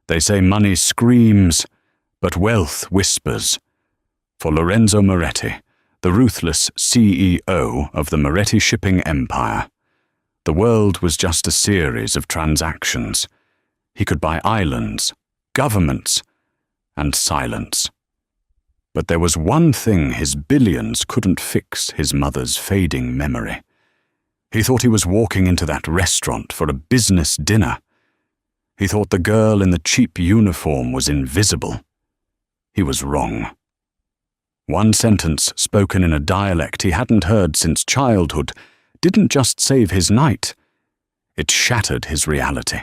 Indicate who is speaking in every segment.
Speaker 1: They say money screams, but wealth whispers. For Lorenzo Moretti, the ruthless CEO of the Moretti shipping empire, the world was just a series of transactions. He could buy islands, governments, and silence. But there was one thing his billions couldn't fix: his mother's fading memory. He thought he was walking into that restaurant for a business dinner. He thought the girl in the cheap uniform was invisible. He was wrong. One sentence spoken in a dialect he hadn't heard since childhood didn't just save his night. It shattered his reality.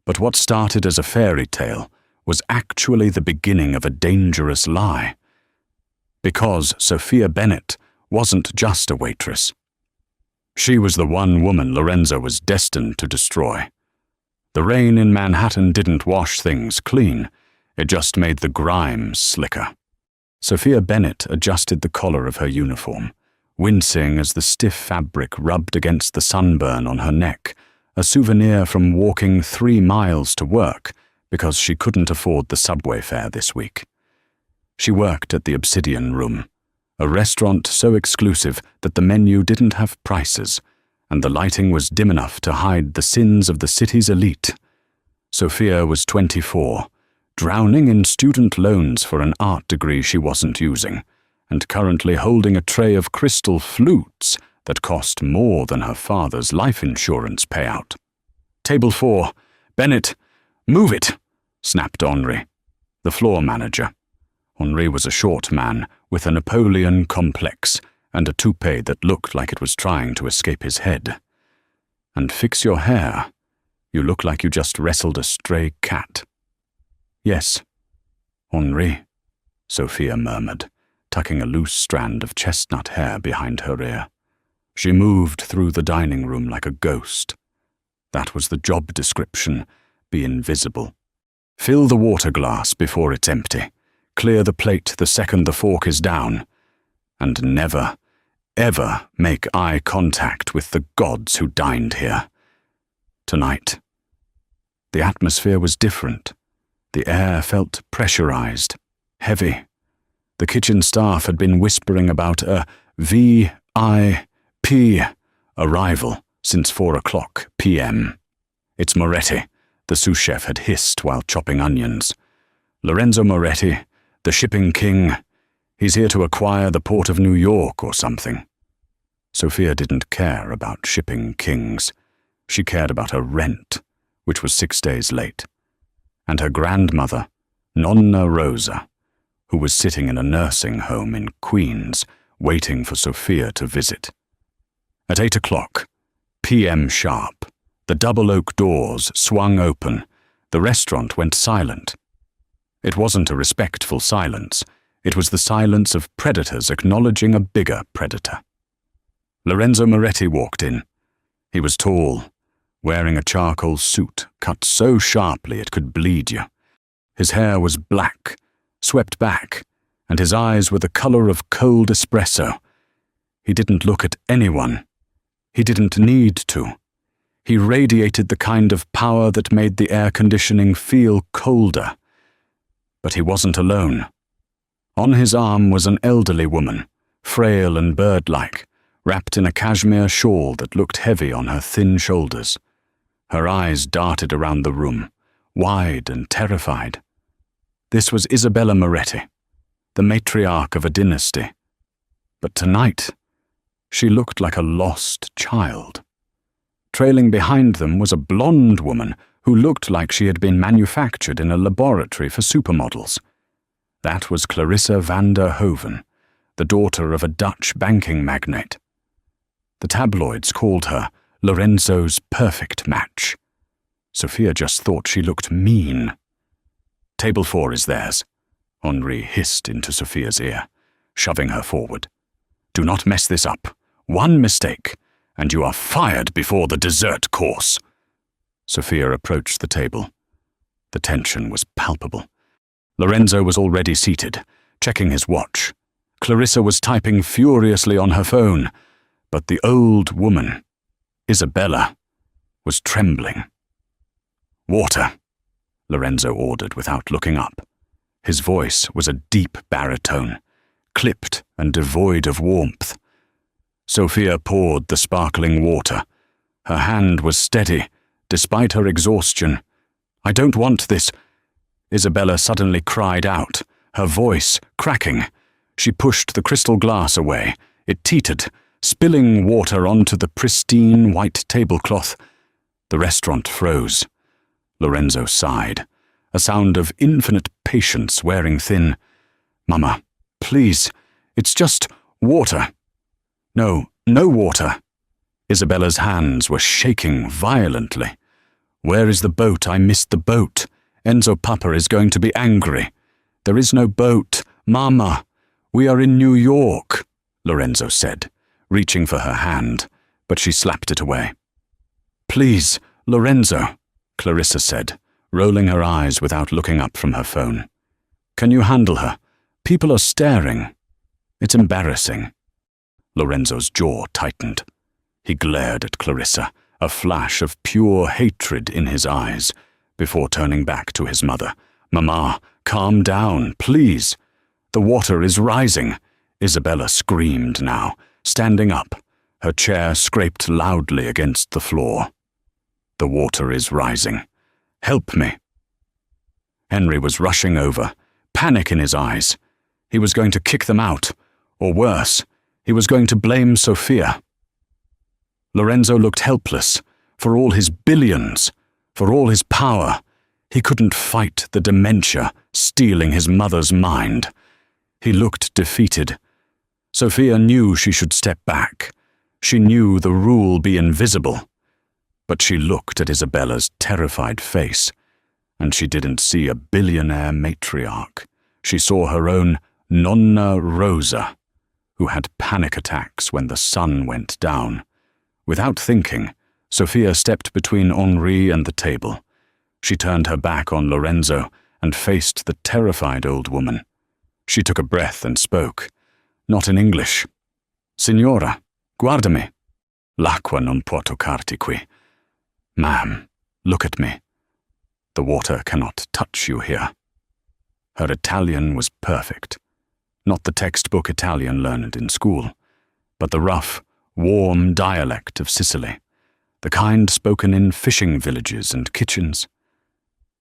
Speaker 1: But what started as a fairy tale was actually the beginning of a dangerous lie. Because Sophia Bennett wasn't just a waitress. She was the one woman Lorenzo was destined to destroy. The rain in Manhattan didn't wash things clean. It just made the grime slicker. Sophia Bennett adjusted the collar of her uniform, wincing as the stiff fabric rubbed against the sunburn on her neck, a souvenir from walking 3 miles to work because she couldn't afford the subway fare this week. She worked at the Obsidian Room, a restaurant so exclusive that the menu didn't have prices, and the lighting was dim enough to hide the sins of the city's elite. Sophia was 24, drowning in student loans for an art degree she wasn't using, and currently holding a tray of crystal flutes that cost more than her father's life insurance payout. "Table 4. Bennett, move it," snapped Henri, the floor manager. Henri was a short man with a Napoleon complex and a toupee that looked like it was trying to escape his head. "And fix your hair. You look like you just wrestled a stray cat." "Yes, Henri," Sophia murmured, tucking a loose strand of chestnut hair behind her ear. She moved through the dining room like a ghost. That was the job description: be invisible. Fill the water glass before it's empty. Clear the plate the second the fork is down. And never, ever make eye contact with the gods who dined here. Tonight. The atmosphere was different. The air felt pressurized, heavy. The kitchen staff had been whispering about a VIP arrival since 4:00 p.m. "It's Moretti," the sous chef had hissed while chopping onions. "Lorenzo Moretti, the shipping king. He's here to acquire the port of New York or something." Sophia didn't care about shipping kings. She cared about her rent, which was 6 days late, and her grandmother, Nonna Rosa, who was sitting in a nursing home in Queens, waiting for Sophia to visit. At 8:00 p.m. sharp, the double oak doors swung open. The restaurant went silent. It wasn't a respectful silence. It was the silence of predators acknowledging a bigger predator. Lorenzo Moretti walked in. He was tall, wearing a charcoal suit cut so sharply it could bleed you. His hair was black, swept back, and his eyes were the color of cold espresso. He didn't look at anyone. He didn't need to. He radiated the kind of power that made the air conditioning feel colder. But he wasn't alone. On his arm was an elderly woman, frail and bird-like, wrapped in a cashmere shawl that looked heavy on her thin shoulders. Her eyes darted around the room, wide and terrified. This was Isabella Moretti, the matriarch of a dynasty. But tonight, she looked like a lost child. Trailing behind them was a blonde woman who looked like she had been manufactured in a laboratory for supermodels. That was Clarissa van der Hoven, the daughter of a Dutch banking magnate. The tabloids called her Lorenzo's perfect match. Sophia just thought she looked mean. "Table 4 is theirs," Henri hissed into Sophia's ear, shoving her forward. "Do not mess this up. One mistake, and you are fired before the dessert course." Sophia approached the table. The tension was palpable. Lorenzo was already seated, checking his watch. Clarissa was typing furiously on her phone, but the old woman, Isabella, was trembling. "Water," Lorenzo ordered without looking up. His voice was a deep baritone, clipped and devoid of warmth. Sophia poured the sparkling water. Her hand was steady, despite her exhaustion. "I don't want this," Isabella suddenly cried out, her voice cracking. She pushed the crystal glass away. It teetered, spilling water onto the pristine white tablecloth. The restaurant froze. Lorenzo sighed, a sound of infinite patience wearing thin. "Mama, please, it's just water." "No, no water." Isabella's hands were shaking violently. "Where is the boat? I missed the boat. Enzo Papa is going to be angry." "There is no boat, Mama. We are in New York," Lorenzo said, reaching for her hand, but she slapped it away. "Please, Lorenzo," Clarissa said, rolling her eyes without looking up from her phone. "Can you handle her? People are staring. It's embarrassing." Lorenzo's jaw tightened. He glared at Clarissa, a flash of pure hatred in his eyes, before turning back to his mother. "Mama, calm down, please. The water is rising," Isabella screamed now, standing up. Her chair scraped loudly against the floor. "The water is rising. Help me." Henry was rushing over, panic in his eyes. He was going to kick them out, or worse, he was going to blame Sophia. Lorenzo looked helpless. For all his billions, for all his power, he couldn't fight the dementia stealing his mother's mind. He looked defeated. Sophia knew she should step back. She knew the rule be invisible. But she looked at Isabella's terrified face, and she didn't see a billionaire matriarch. She saw her own Nonna Rosa, who had panic attacks when the sun went down. Without thinking, Sophia stepped between Henri and the table. She turned her back on Lorenzo and faced the terrified old woman. She took a breath and spoke, not in English. "Signora, guardami. L'acqua non può toccarti qui. Ma'am, look at me. The water cannot touch you here." Her Italian was perfect. Not the textbook Italian learned in school, but the rough, warm dialect of Sicily, the kind spoken in fishing villages and kitchens.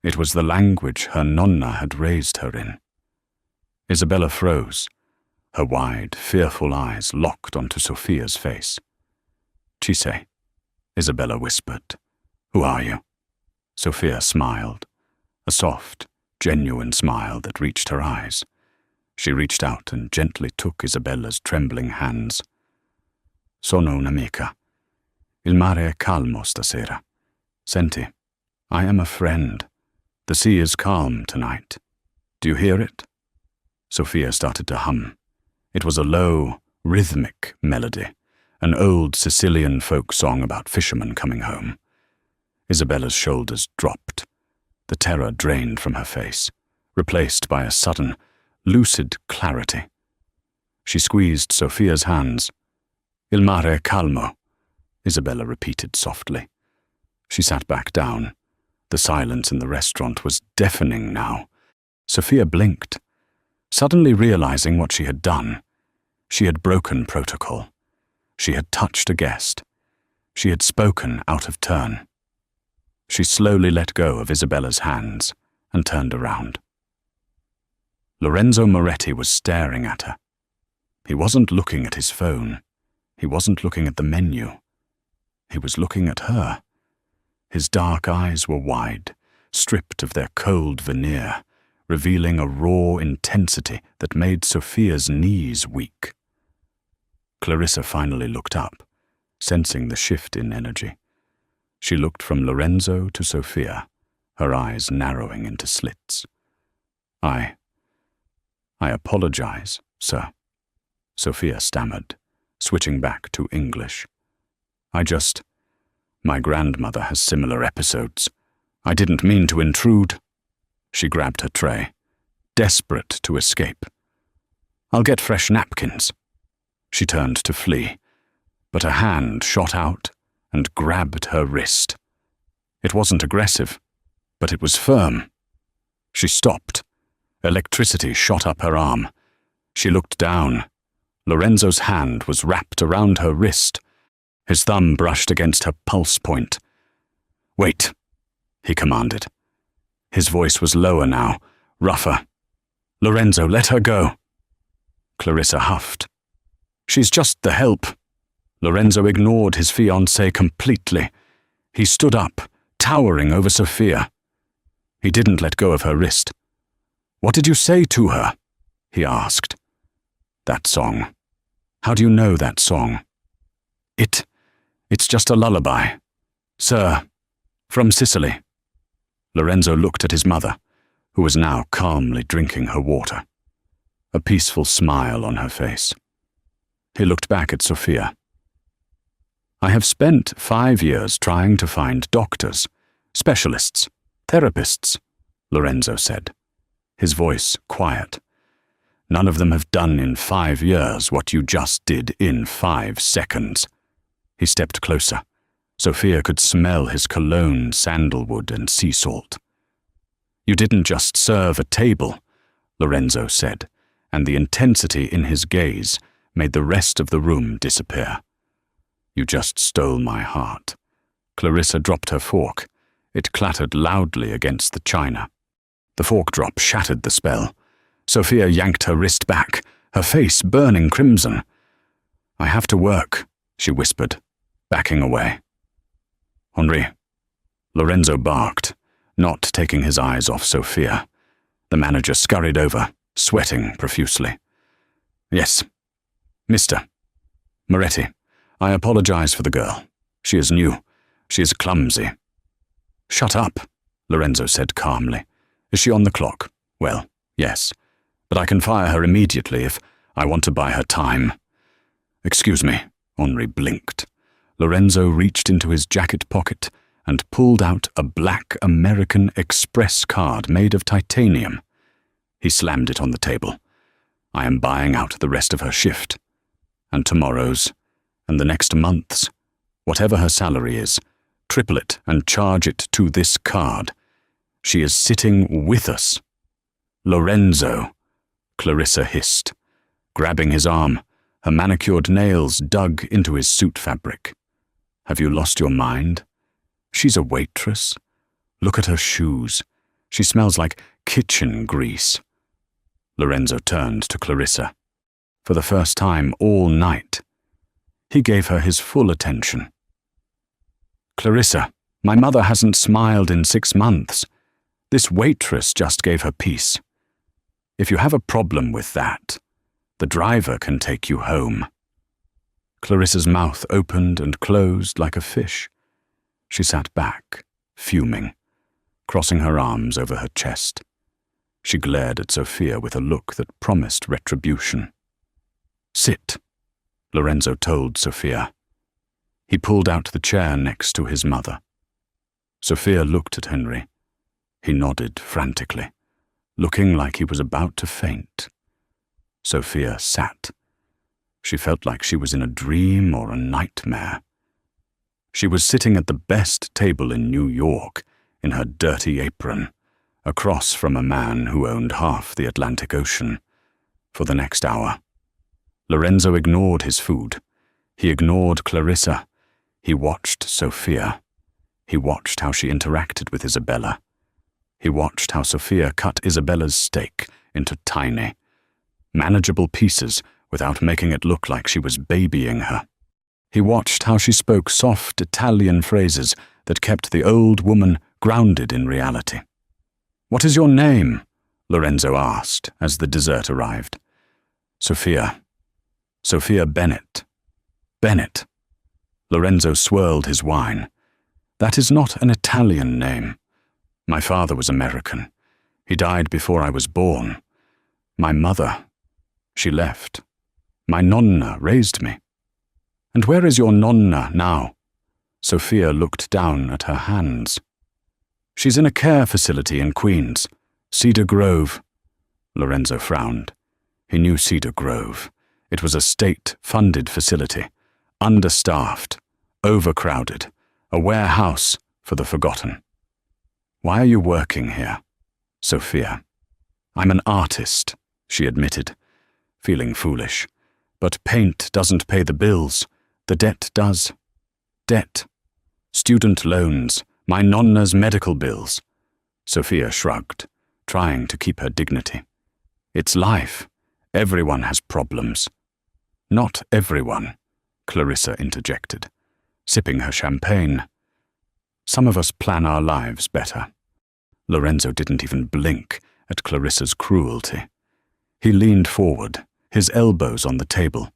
Speaker 1: It was the language her nonna had raised her in. Isabella froze, her wide, fearful eyes locked onto Sophia's face. "Cisse," Isabella whispered. "Who are you?" Sophia smiled, a soft, genuine smile that reached her eyes. She reached out and gently took Isabella's trembling hands. "Sono un'amica. Il mare è calmo stasera. Senti, I am a friend. The sea is calm tonight. Do you hear it?" Sophia started to hum. It was a low, rhythmic melody, an old Sicilian folk song about fishermen coming home. Isabella's shoulders dropped. The terror drained from her face, replaced by a sudden, lucid clarity. She squeezed Sophia's hands. "Il mare è calmo," Isabella repeated softly. She sat back down. The silence in the restaurant was deafening now. Sophia blinked, suddenly realizing what she had done. She had broken protocol. She had touched a guest. She had spoken out of turn. She slowly let go of Isabella's hands and turned around. Lorenzo Moretti was staring at her. He wasn't looking at his phone. He wasn't looking at the menu. He was looking at her. His dark eyes were wide, stripped of their cold veneer, revealing a raw intensity that made Sophia's knees weak. Clarissa finally looked up, sensing the shift in energy. She looked from Lorenzo to Sophia, her eyes narrowing into slits. I apologize, sir," Sophia stammered, switching back to English. My grandmother has similar episodes. I didn't mean to intrude." She grabbed her tray, desperate to escape. "I'll get fresh napkins." She turned to flee, but a hand shot out and grabbed her wrist. It wasn't aggressive, but it was firm. She stopped. Electricity shot up her arm. She looked down. Lorenzo's hand was wrapped around her wrist. His thumb brushed against her pulse point. "Wait," he commanded. His voice was lower now, rougher. "Lorenzo, let her go." Clarissa huffed. "She's just the help." Lorenzo ignored his fiancée completely. He stood up, towering over Sophia. He didn't let go of her wrist. "What did you say to her?" he asked. "That song. How do you know that song?" It's just a lullaby. Sir, from Sicily." Lorenzo looked at his mother, who was now calmly drinking her water, a peaceful smile on her face. He looked back at Sophia. "I have spent 5 years trying to find doctors, specialists, therapists," Lorenzo said, his voice quiet. "None of them have done in 5 years what you just did in 5 seconds. He stepped closer. Sophia could smell his cologne, sandalwood, and sea salt. "You didn't just serve a table," Lorenzo said, and the intensity in his gaze made the rest of the room disappear. "You just stole my heart." Clarissa dropped her fork. It clattered loudly against the china. The fork drop shattered the spell. Sophia yanked her wrist back, her face burning crimson. "I have to work," she whispered, backing away. "Henri," Lorenzo barked, not taking his eyes off Sophia. The manager scurried over, sweating profusely. "Yes, Mr. Moretti, I apologize for the girl. She is new. She is clumsy." "Shut up," Lorenzo said calmly. "Is she on the clock?" "Well, yes, but I can fire her immediately if I want to buy her time." "Excuse me," Henri blinked. Lorenzo reached into his jacket pocket and pulled out a black American Express card made of titanium. He slammed it on the table. "I am buying out the rest of her shift, and tomorrow's, and the next month's. Whatever her salary is, triple it and charge it to this card. She is sitting with us." "Lorenzo," Clarissa hissed, grabbing his arm, her manicured nails dug into his suit fabric. "Have you lost your mind? She's a waitress. Look at her shoes. She smells like kitchen grease." Lorenzo turned to Clarissa. For the first time all night, he gave her his full attention. "Clarissa, my mother hasn't smiled in 6 months. This waitress just gave her peace. If you have a problem with that, the driver can take you home." Clarissa's mouth opened and closed like a fish. She sat back, fuming, crossing her arms over her chest. She glared at Sophia with a look that promised retribution. "Sit," Lorenzo told Sophia. He pulled out the chair next to his mother. Sophia looked at Henri. He nodded frantically, looking like he was about to faint. Sophia sat. She felt like she was in a dream or a nightmare. She was sitting at the best table in New York, in her dirty apron, across from a man who owned half the Atlantic Ocean. For the next hour, Lorenzo ignored his food. He ignored Clarissa. He watched Sophia. He watched how she interacted with Isabella. He watched how Sophia cut Isabella's steak into tiny, manageable pieces without making it look like she was babying her. He watched how she spoke soft Italian phrases that kept the old woman grounded in reality. "What is your name?" Lorenzo asked as the dessert arrived. "Sophia. Sophia Bennett." "Bennett." Lorenzo swirled his wine. "That is not an Italian name. My father was American. He died before I was born. My mother, she left. My nonna raised me." "And where is your nonna now?" Sophia looked down at her hands. "She's in a care facility in Queens, Cedar Grove." Lorenzo frowned. He knew Cedar Grove. It was a state-funded facility, understaffed, overcrowded, a warehouse for the forgotten. "Why are you working here?" Sophia. I'm an artist, she admitted, feeling foolish. But paint doesn't pay the bills. The debt does. Debt. Student loans, my nonna's medical bills. Sophia shrugged, trying to keep her dignity. It's life. Everyone has problems. Not everyone, Clarissa interjected, sipping her champagne. Some of us plan our lives better. Lorenzo didn't even blink at Clarissa's cruelty. He leaned forward, his elbows on the table.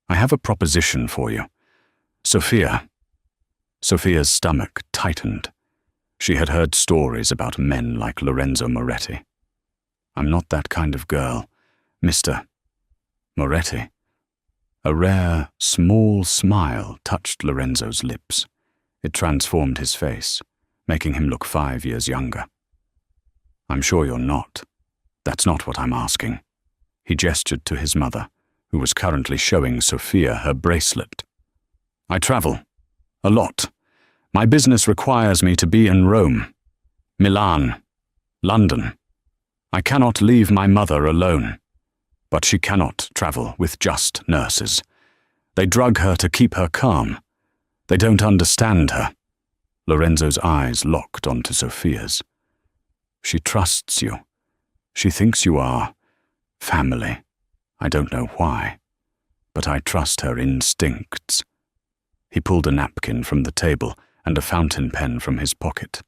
Speaker 1: I have a proposition for you. Sophia. Sophia's stomach tightened. She had heard stories about men like Lorenzo Moretti. I'm not that kind of girl, Mr. Moretti. A rare, small smile touched Lorenzo's lips. It transformed his face, making him look 5 years younger. I'm sure you're not. That's not what I'm asking. He gestured to his mother, who was currently showing Sophia her bracelet. I travel. A lot. My business requires me to be in Rome, Milan, London. I cannot leave my mother alone. But she cannot travel with just nurses. They drug her to keep her calm. They don't understand her. Lorenzo's eyes locked onto Sophia's. She trusts you. She thinks you are family. I don't know why, but I trust her instincts. He pulled a napkin from the table and a fountain pen from his pocket.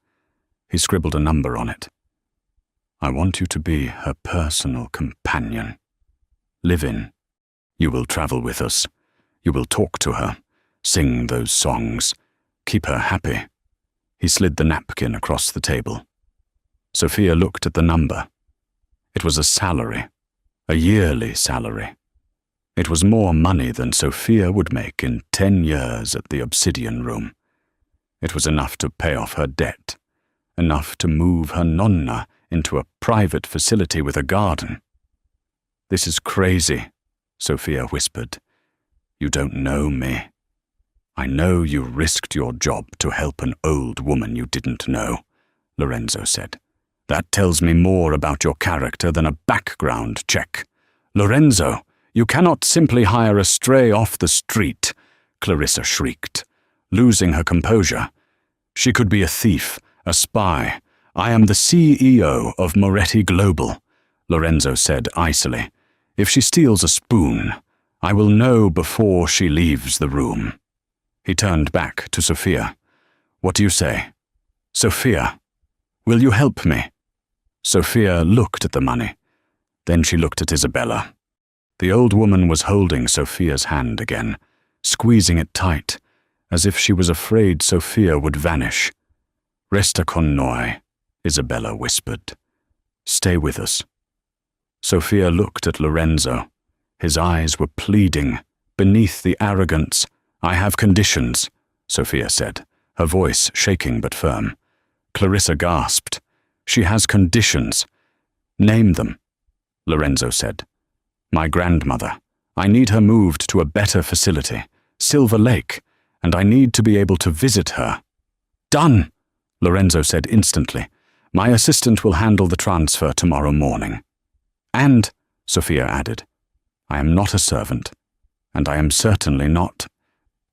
Speaker 1: He scribbled a number on it. I want you to be her personal companion. Live in. You will travel with us. You will talk to her, sing those songs, keep her happy. He slid the napkin across the table. Sophia looked at the number. It was a salary, a yearly salary. It was more money than Sophia would make in 10 years at the Obsidian Room. It was enough to pay off her debt, enough to move her nonna into a private facility with a garden. This is crazy, Sophia whispered. You don't know me. I know you risked your job to help an old woman you didn't know, Lorenzo said. That tells me more about your character than a background check. Lorenzo, you cannot simply hire a stray off the street, Clarissa shrieked, losing her composure. She could be a thief, a spy. I am the CEO of Moretti Global, Lorenzo said icily. If she steals a spoon, I will know before she leaves the room. He turned back to Sophia. What do you say? Sophia, will you help me? Sophia looked at the money. Then she looked at Isabella. The old woman was holding Sophia's hand again, squeezing it tight, as if she was afraid Sophia would vanish. Resta con noi, Isabella whispered. Stay with us. Sophia looked at Lorenzo. His eyes were pleading. Beneath the arrogance, I have conditions, Sophia said, her voice shaking but firm. Clarissa gasped. She has conditions. Name them, Lorenzo said. My grandmother. I need her moved to a better facility, Silver Lake, and I need to be able to visit her. Done, Lorenzo said instantly. My assistant will handle the transfer tomorrow morning. And, Sophia added, I am not a servant, and I am certainly not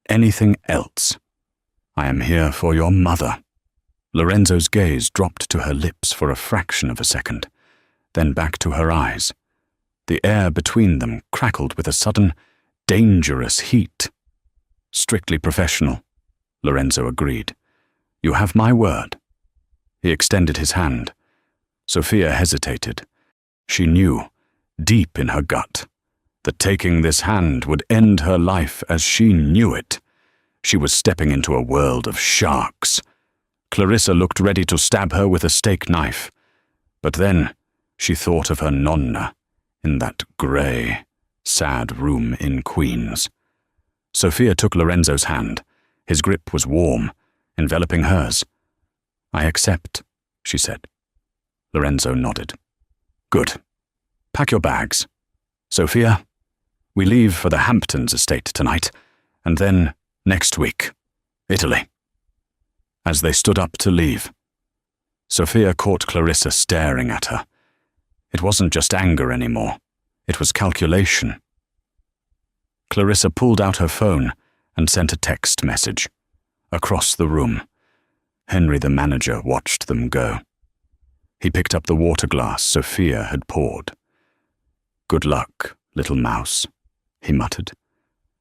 Speaker 1: anything else. I am here for your mother. Lorenzo's gaze dropped to her lips for a fraction of a second, then back to her eyes. The air between them crackled with a sudden, dangerous heat. Strictly professional, Lorenzo agreed. You have my word. He extended his hand. Sophia hesitated. She knew, deep in her gut, that taking this hand would end her life as she knew it. She was stepping into a world of sharks. Clarissa looked ready to stab her with a steak knife. But then she thought of her nonna in that grey, sad room in Queens. Sophia took Lorenzo's hand. His grip was warm, enveloping hers. I accept, she said. Lorenzo nodded. Good. Pack your bags. Sophia, we leave for the Hamptons estate tonight, and then next week, Italy. As they stood up to leave, Sophia caught Clarissa staring at her. It wasn't just anger anymore. It was calculation. Clarissa pulled out her phone and sent a text message. Across the room, Henry the manager watched them go. He picked up the water glass Sophia had poured. "Good luck, little mouse," he muttered.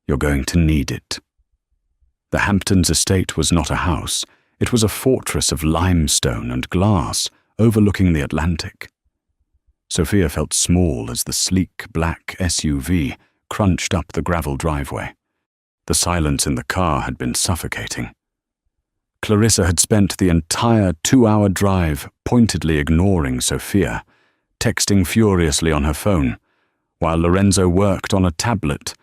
Speaker 1: "You're going to need it." The Hamptons estate was not a house. It was a fortress of limestone and glass overlooking the Atlantic. Sophia felt small as the sleek black SUV crunched up the gravel driveway. The silence in the car had been suffocating. Clarissa had spent the entire 2-hour drive pointedly ignoring Sophia, texting furiously on her phone, while Lorenzo worked on a tablet,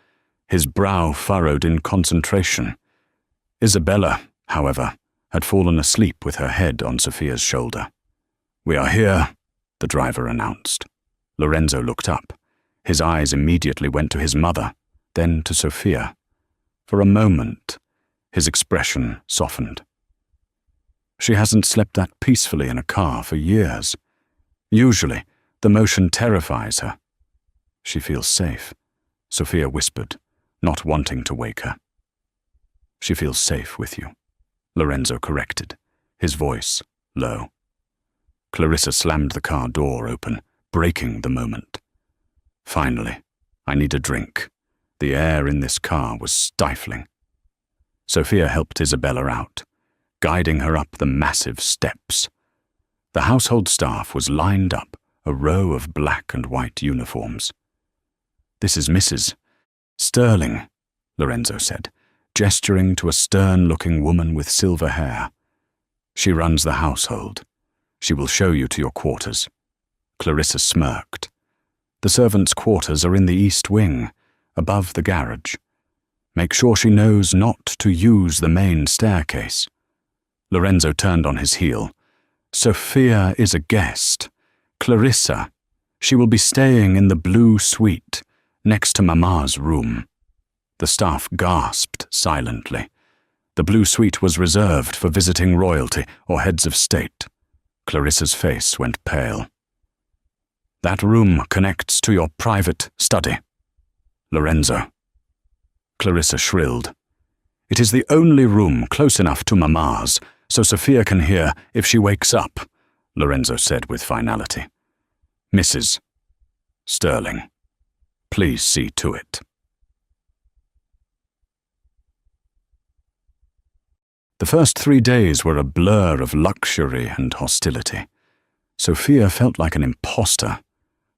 Speaker 1: his brow furrowed in concentration. Isabella, however, had fallen asleep with her head on Sophia's shoulder. "We are here," the driver announced. Lorenzo looked up. His eyes immediately went to his mother, then to Sophia. For a moment, his expression softened. She hasn't slept that peacefully in a car for years. Usually, the motion terrifies her. "She feels safe," Sophia whispered, not wanting to wake her. "She feels safe with you," Lorenzo corrected, his voice low. Clarissa slammed the car door open, breaking the moment. "Finally, I need a drink." The air in this car was stifling. Sophia helped Isabella out, guiding her up the massive steps. The household staff was lined up, a row of black and white uniforms. "This is Mrs. Sterling," Lorenzo said, gesturing to a stern-looking woman with silver hair. "She runs the household. She will show you to your quarters." Clarissa smirked. "The servants' quarters are in the east wing, above the garage. Make sure she knows not to use the main staircase." Lorenzo turned on his heel. "Sophia is a guest. Clarissa. She will be staying in the blue suite, next to Mama's room." The staff gasped silently. The blue suite was reserved for visiting royalty or heads of state. Clarissa's face went pale. "That room connects to your private study." "Lorenzo." Clarissa shrilled. "It is the only room close enough to Mama's, so Sophia can hear if she wakes up," Lorenzo said with finality. "Mrs. Sterling, please see to it." The first 3 days were a blur of luxury and hostility. Sophia felt like an imposter.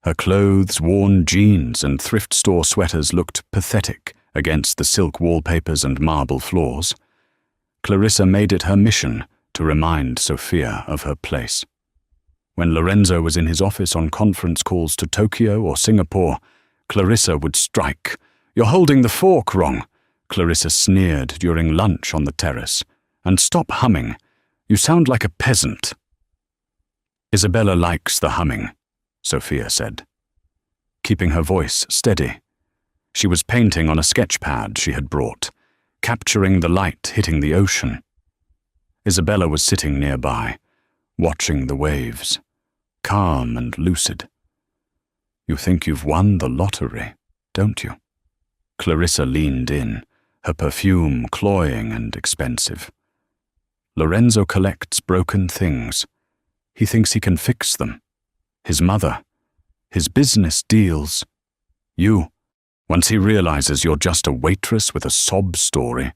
Speaker 1: Her clothes, worn jeans, and thrift store sweaters looked pathetic against the silk wallpapers and marble floors. Clarissa made it her mission to remind Sophia of her place. When Lorenzo was in his office on conference calls to Tokyo or Singapore, Clarissa would strike. "You're holding the fork wrong," Clarissa sneered during lunch on the terrace. "And stop humming. You sound like a peasant." "Isabella likes the humming," Sophia said, keeping her voice steady. She was painting on a sketch pad she had brought, capturing the light hitting the ocean. Isabella was sitting nearby, watching the waves, calm and lucid. "You think you've won the lottery, don't you?" Clarissa leaned in, her perfume cloying and expensive. "Lorenzo collects broken things. He thinks he can fix them. His mother, his business deals. You, once he realizes you're just a waitress with a sob story,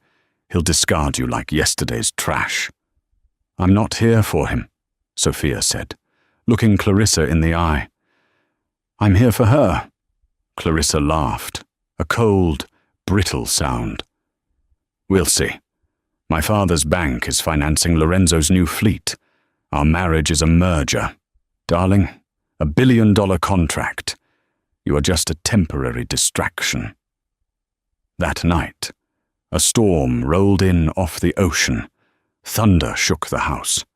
Speaker 1: he'll discard you like yesterday's trash." "I'm not here for him," Sophia said, looking Clarissa in the eye. "I'm here for her." Clarissa laughed, a cold, brittle sound. "We'll see. My father's bank is financing Lorenzo's new fleet. Our marriage is a merger. Darling, $1 billion contract. You are just a temporary distraction." That night, a storm rolled in off the ocean. Thunder shook the house.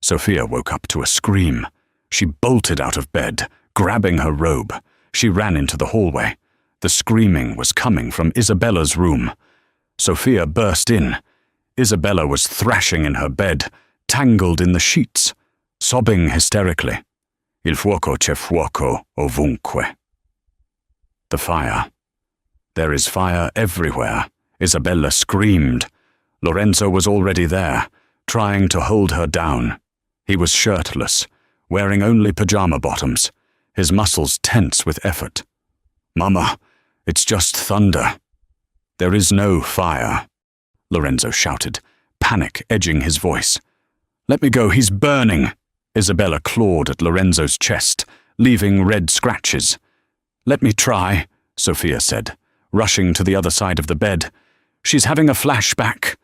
Speaker 1: Sophia woke up to a scream. She bolted out of bed, grabbing her robe. She ran into the hallway. The screaming was coming from Isabella's room. Sophia burst in. Isabella was thrashing in her bed, tangled in the sheets. sobbing hysterically. Il fuoco c'è fuoco ovunque. The fire. There is fire everywhere, Isabella screamed. Lorenzo was already there, trying to hold her down. He was shirtless, wearing only pajama bottoms, his muscles tense with effort. Mama, it's just thunder. There is no fire, Lorenzo shouted, panic edging his voice. Let me go, he's burning. Isabella clawed at Lorenzo's chest, leaving red scratches. Let me try, Sophia said, rushing to the other side of the bed. She's having a flashback.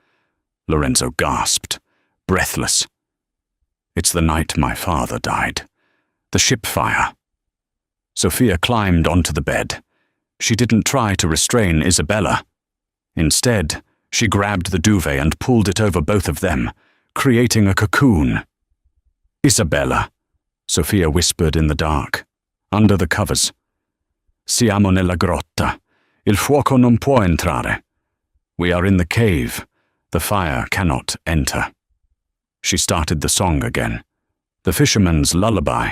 Speaker 1: Lorenzo gasped, breathless. It's the night my father died. The ship fire. Sophia climbed onto the bed. She didn't try to restrain Isabella. Instead, she grabbed the duvet and pulled it over both of them, creating a cocoon. Isabella, Sophia whispered in the dark, under the covers. Siamo nella grotta. Il fuoco non può entrare. We are in the cave. The fire cannot enter. She started the song again, the fisherman's lullaby.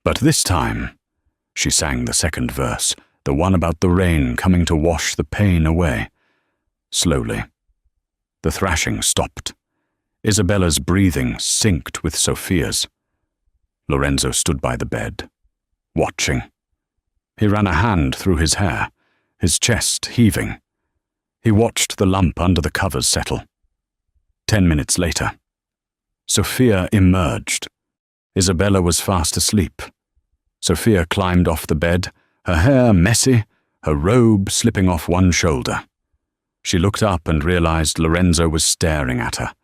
Speaker 1: But this time, she sang the second verse, the one about the rain coming to wash the pain away. Slowly. The thrashing stopped. Isabella's breathing synced with Sophia's. Lorenzo stood by the bed, watching. He ran a hand through his hair, his chest heaving. He watched the lump under the covers settle. 10 minutes later, Sophia emerged. Isabella was fast asleep. Sophia climbed off the bed, her hair messy, her robe slipping off one shoulder. She looked up and realized Lorenzo was staring at her.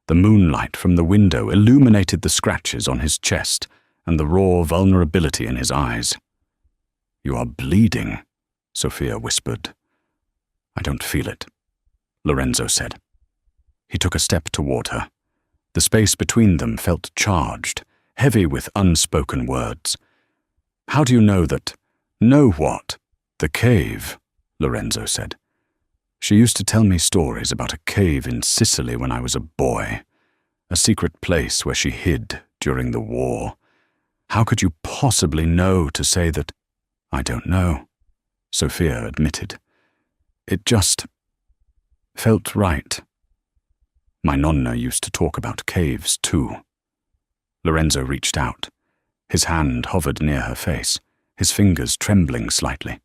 Speaker 1: The moonlight from the window illuminated the scratches on his chest and the raw vulnerability in his eyes. You are bleeding, Sophia whispered. I don't feel it, Lorenzo said. He took a step toward her. The space between them felt charged, heavy with unspoken words. How do you know that? Know what? The cave, Lorenzo said. She used to tell me stories about a cave in Sicily when I was a boy, a secret place where she hid during the war. How could you possibly know to say that? I don't know, Sophia admitted. It just felt right. My nonna used to talk about caves too. Lorenzo reached out. His hand hovered near her face, his fingers trembling slightly.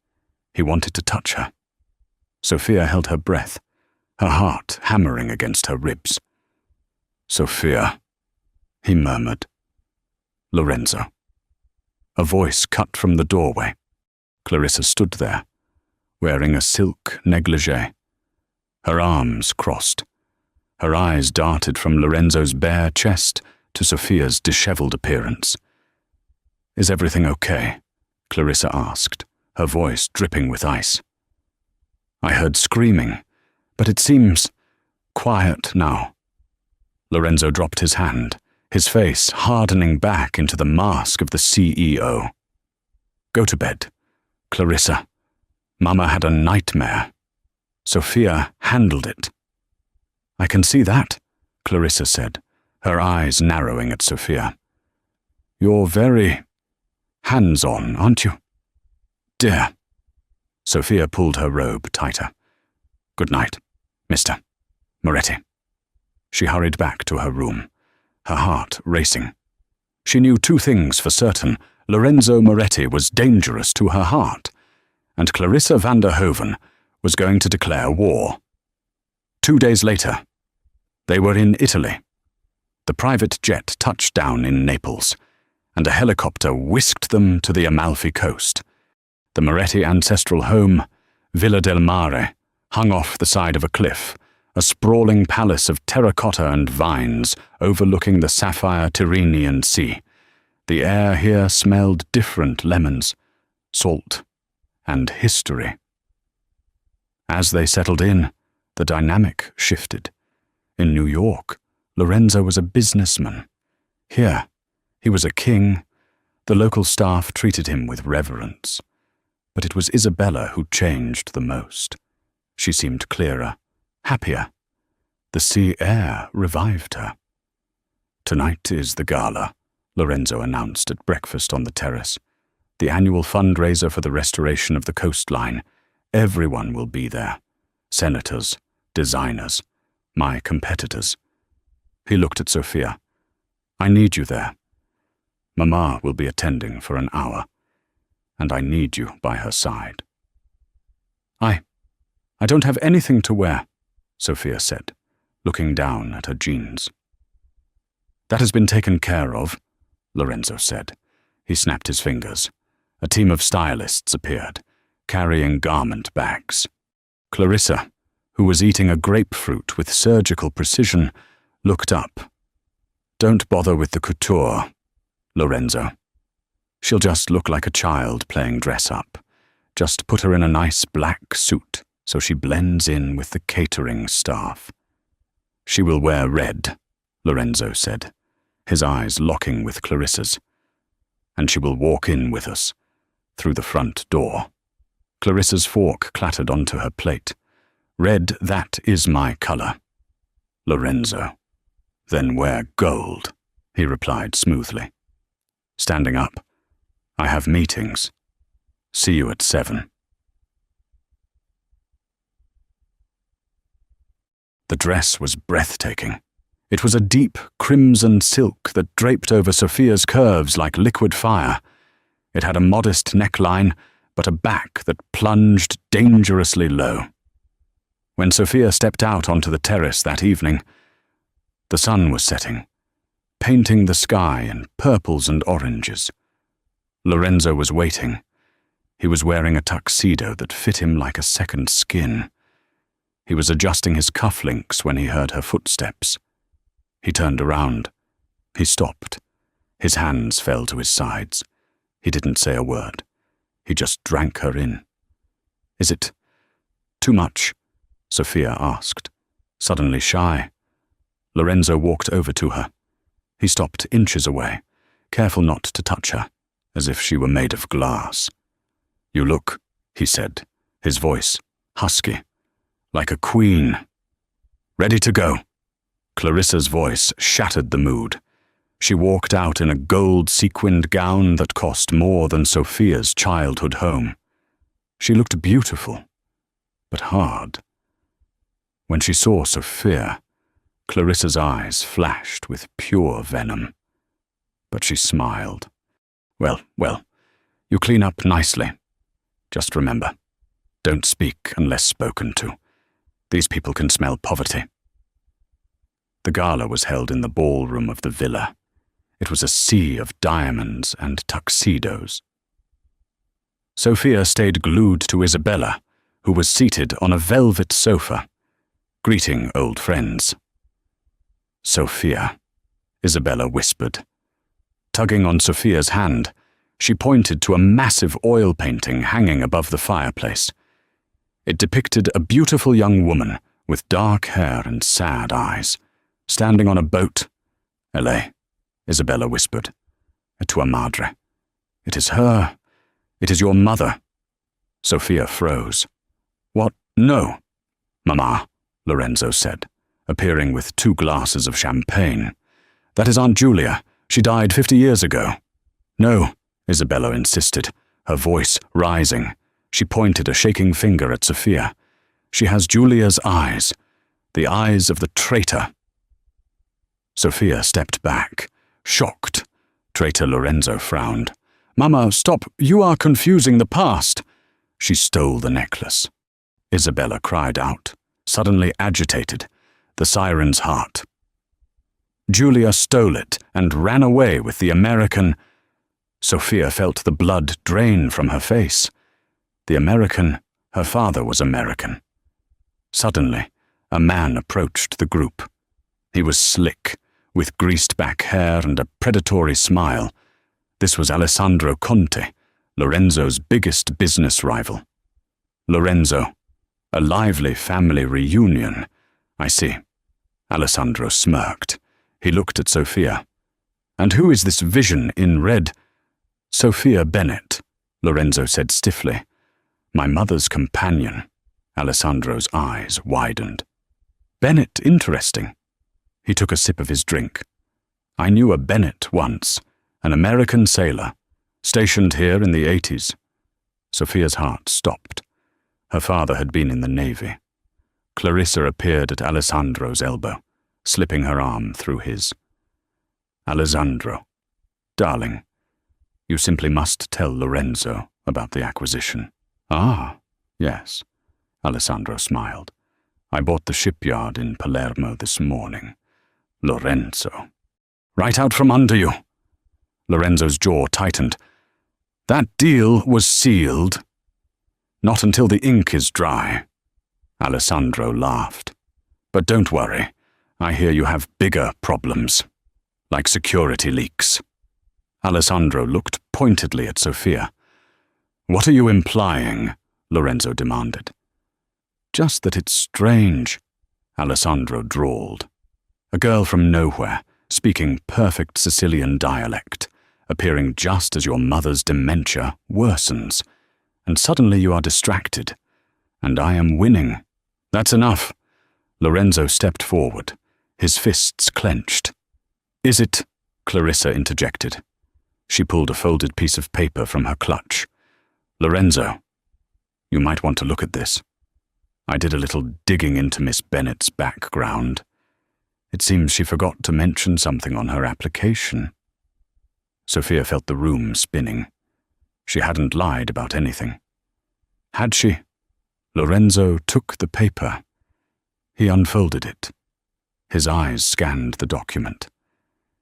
Speaker 1: He wanted to touch her. Sophia held her breath, her heart hammering against her ribs. Sophia, he murmured. Lorenzo. A voice cut from the doorway. Clarissa stood there, wearing a silk negligee. Her arms crossed. Her eyes darted from Lorenzo's bare chest to Sophia's disheveled appearance. Is everything okay? Clarissa asked, her voice dripping with ice. I heard screaming, but it seems quiet now. Lorenzo dropped his hand, his face hardening back into the mask of the CEO. Go to bed, Clarissa. Mama had a nightmare. Sophia handled it. I can see that, Clarissa said, her eyes narrowing at Sophia. You're very hands-on, aren't you? Dear. Sophia pulled her robe tighter. Good night, Mr. Moretti. She hurried back to her room, her heart racing. She knew two things for certain. Lorenzo Moretti was dangerous to her heart, and Clarissa van der Hoven was going to declare war. 2 days later, they were in Italy. The private jet touched down in Naples, and a helicopter whisked them to the Amalfi coast. The Moretti ancestral home, Villa del Mare, hung off the side of a cliff, a sprawling palace of terracotta and vines overlooking the sapphire Tyrrhenian Sea. The air here smelled different lemons, salt, and history. As they settled in, the dynamic shifted. In New York, Lorenzo was a businessman. Here, he was a king. The local staff treated him with reverence. But it was Isabella who changed the most. She seemed clearer, happier. The sea air revived her. Tonight is the gala, Lorenzo announced at breakfast on the terrace. "The annual fundraiser for the restoration of the coastline. Everyone will be there. Senators, designers, my competitors." He looked at Sophia. "I need you there. Mama will be attending for an hour, and I need you by her side." I don't have anything to wear," Sophia said, looking down at her jeans. "That has been taken care of," Lorenzo said. He snapped his fingers. A team of stylists appeared, carrying garment bags. Clarissa, who was eating a grapefruit with surgical precision, looked up. "Don't bother with the couture, Lorenzo. She'll just look like a child playing dress-up. Just put her in a nice black suit so she blends in with the catering staff." "She will wear red," Lorenzo said, his eyes locking with Clarissa's. "And she will walk in with us, through the front door." Clarissa's fork clattered onto her plate. "Red, that is my color." "Lorenzo." "Then wear gold," he replied smoothly. Standing up, "I have meetings. See you at 7. The dress was breathtaking. It was a deep crimson silk that draped over Sophia's curves like liquid fire. It had a modest neckline, but a back that plunged dangerously low. When Sophia stepped out onto the terrace that evening, the sun was setting, painting the sky in purples and oranges. Lorenzo was waiting. He was wearing a tuxedo that fit him like a second skin. He was adjusting his cufflinks when he heard her footsteps. He turned around. He stopped. His hands fell to his sides. He didn't say a word. He just drank her in. "Is it too much?" Sophia asked, suddenly shy. Lorenzo walked over to her. He stopped inches away, careful not to touch her, as if she were made of glass. "You look," he said, his voice husky, "like a queen." "Ready to go." Clarissa's voice shattered the mood. She walked out in a gold-sequined gown that cost more than Sophia's childhood home. She looked beautiful, but hard. When she saw Sophia, Clarissa's eyes flashed with pure venom. But she smiled. Well, you clean up nicely. Just remember, don't speak unless spoken to. These people can smell poverty." The gala was held in the ballroom of the villa. It was a sea of diamonds and tuxedos. Sophia stayed glued to Isabella, who was seated on a velvet sofa, greeting old friends. "Sophia," Isabella whispered. Tugging on Sophia's hand, she pointed to a massive oil painting hanging above the fireplace. It depicted a beautiful young woman with dark hair and sad eyes, standing on a boat. "Elle," Isabella whispered. "Tua madre. It is her. It is your mother." Sophia froze. "What? No." "Mama," Lorenzo said, appearing with 2 glasses of champagne. "That is Aunt Julia. She died 50 years ago." "No," Isabella insisted, her voice rising. She pointed a shaking finger at Sophia. "She has Julia's eyes, the eyes of the traitor." Sophia stepped back, shocked. Traitor Lorenzo frowned. "Mama, stop. You are confusing the past." "She stole the necklace," Isabella cried out, suddenly agitated, the siren's heart. "Julia stole it and ran away with the American." Sophia felt the blood drain from her face. The American, her father was American. Suddenly, a man approached the group. He was slick, with greased-back hair and a predatory smile. This was Alessandro Conte, Lorenzo's biggest business rival. "Lorenzo, a lively family reunion. I see." Alessandro smirked. He looked at Sophia. "And who is this vision in red?" "Sophia Bennett," Lorenzo said stiffly. "My mother's companion." Alessandro's eyes widened. "Bennett, interesting." He took a sip of his drink. "I knew a Bennett once. An American sailor, stationed here in the 80s. Sophia's heart stopped. Her father had been in the Navy. Clarissa appeared at Alessandro's elbow, slipping her arm through his. Alessandro, darling, you simply must tell Lorenzo about the acquisition. Ah, yes, Alessandro smiled. I bought the shipyard in Palermo this morning. Lorenzo. Right out from under you. Lorenzo's jaw tightened. That deal was sealed. Not until the ink is dry. Alessandro laughed. But don't worry. I hear you have bigger problems, like security leaks. Alessandro looked pointedly at Sophia. What are you implying? Lorenzo demanded. Just that it's strange, Alessandro drawled. A girl from nowhere, speaking perfect Sicilian dialect, appearing just as your mother's dementia worsens, and suddenly you are distracted, and I am winning. That's enough. Lorenzo stepped forward, his fists clenched. Is it? Clarissa interjected. She pulled a folded piece of paper from her clutch. Lorenzo, you might want to look at this. I did a little digging into Miss Bennet's background. It seems she forgot to mention something on her application. Sophia felt the room spinning. She hadn't lied about anything. Had she? Lorenzo took the paper. He unfolded it. His eyes scanned the document.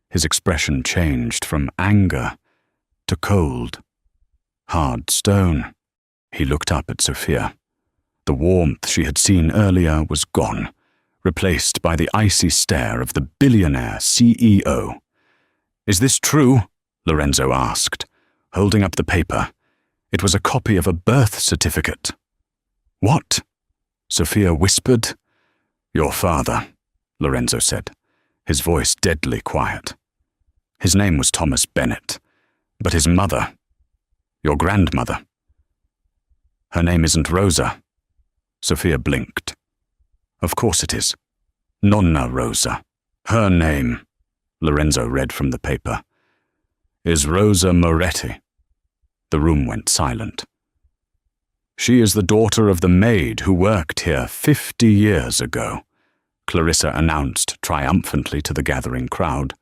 Speaker 1: His expression changed from anger to cold. Hard stone. He looked up at Sophia. The warmth she had seen earlier was gone, replaced by the icy stare of the billionaire CEO. Is this true? Lorenzo asked, holding up the paper. It was a copy of a birth certificate. What? Sophia whispered. Your father, Lorenzo said, his voice deadly quiet. His name was Thomas Bennett, but his mother, your grandmother. Her name isn't Rosa. Sophia blinked. Of course it is. Nonna Rosa. Her name, Lorenzo read from the paper, is Rosa Moretti. The room went silent. She is the daughter of the maid who worked here 50 years ago, Clarissa announced triumphantly to the gathering crowd.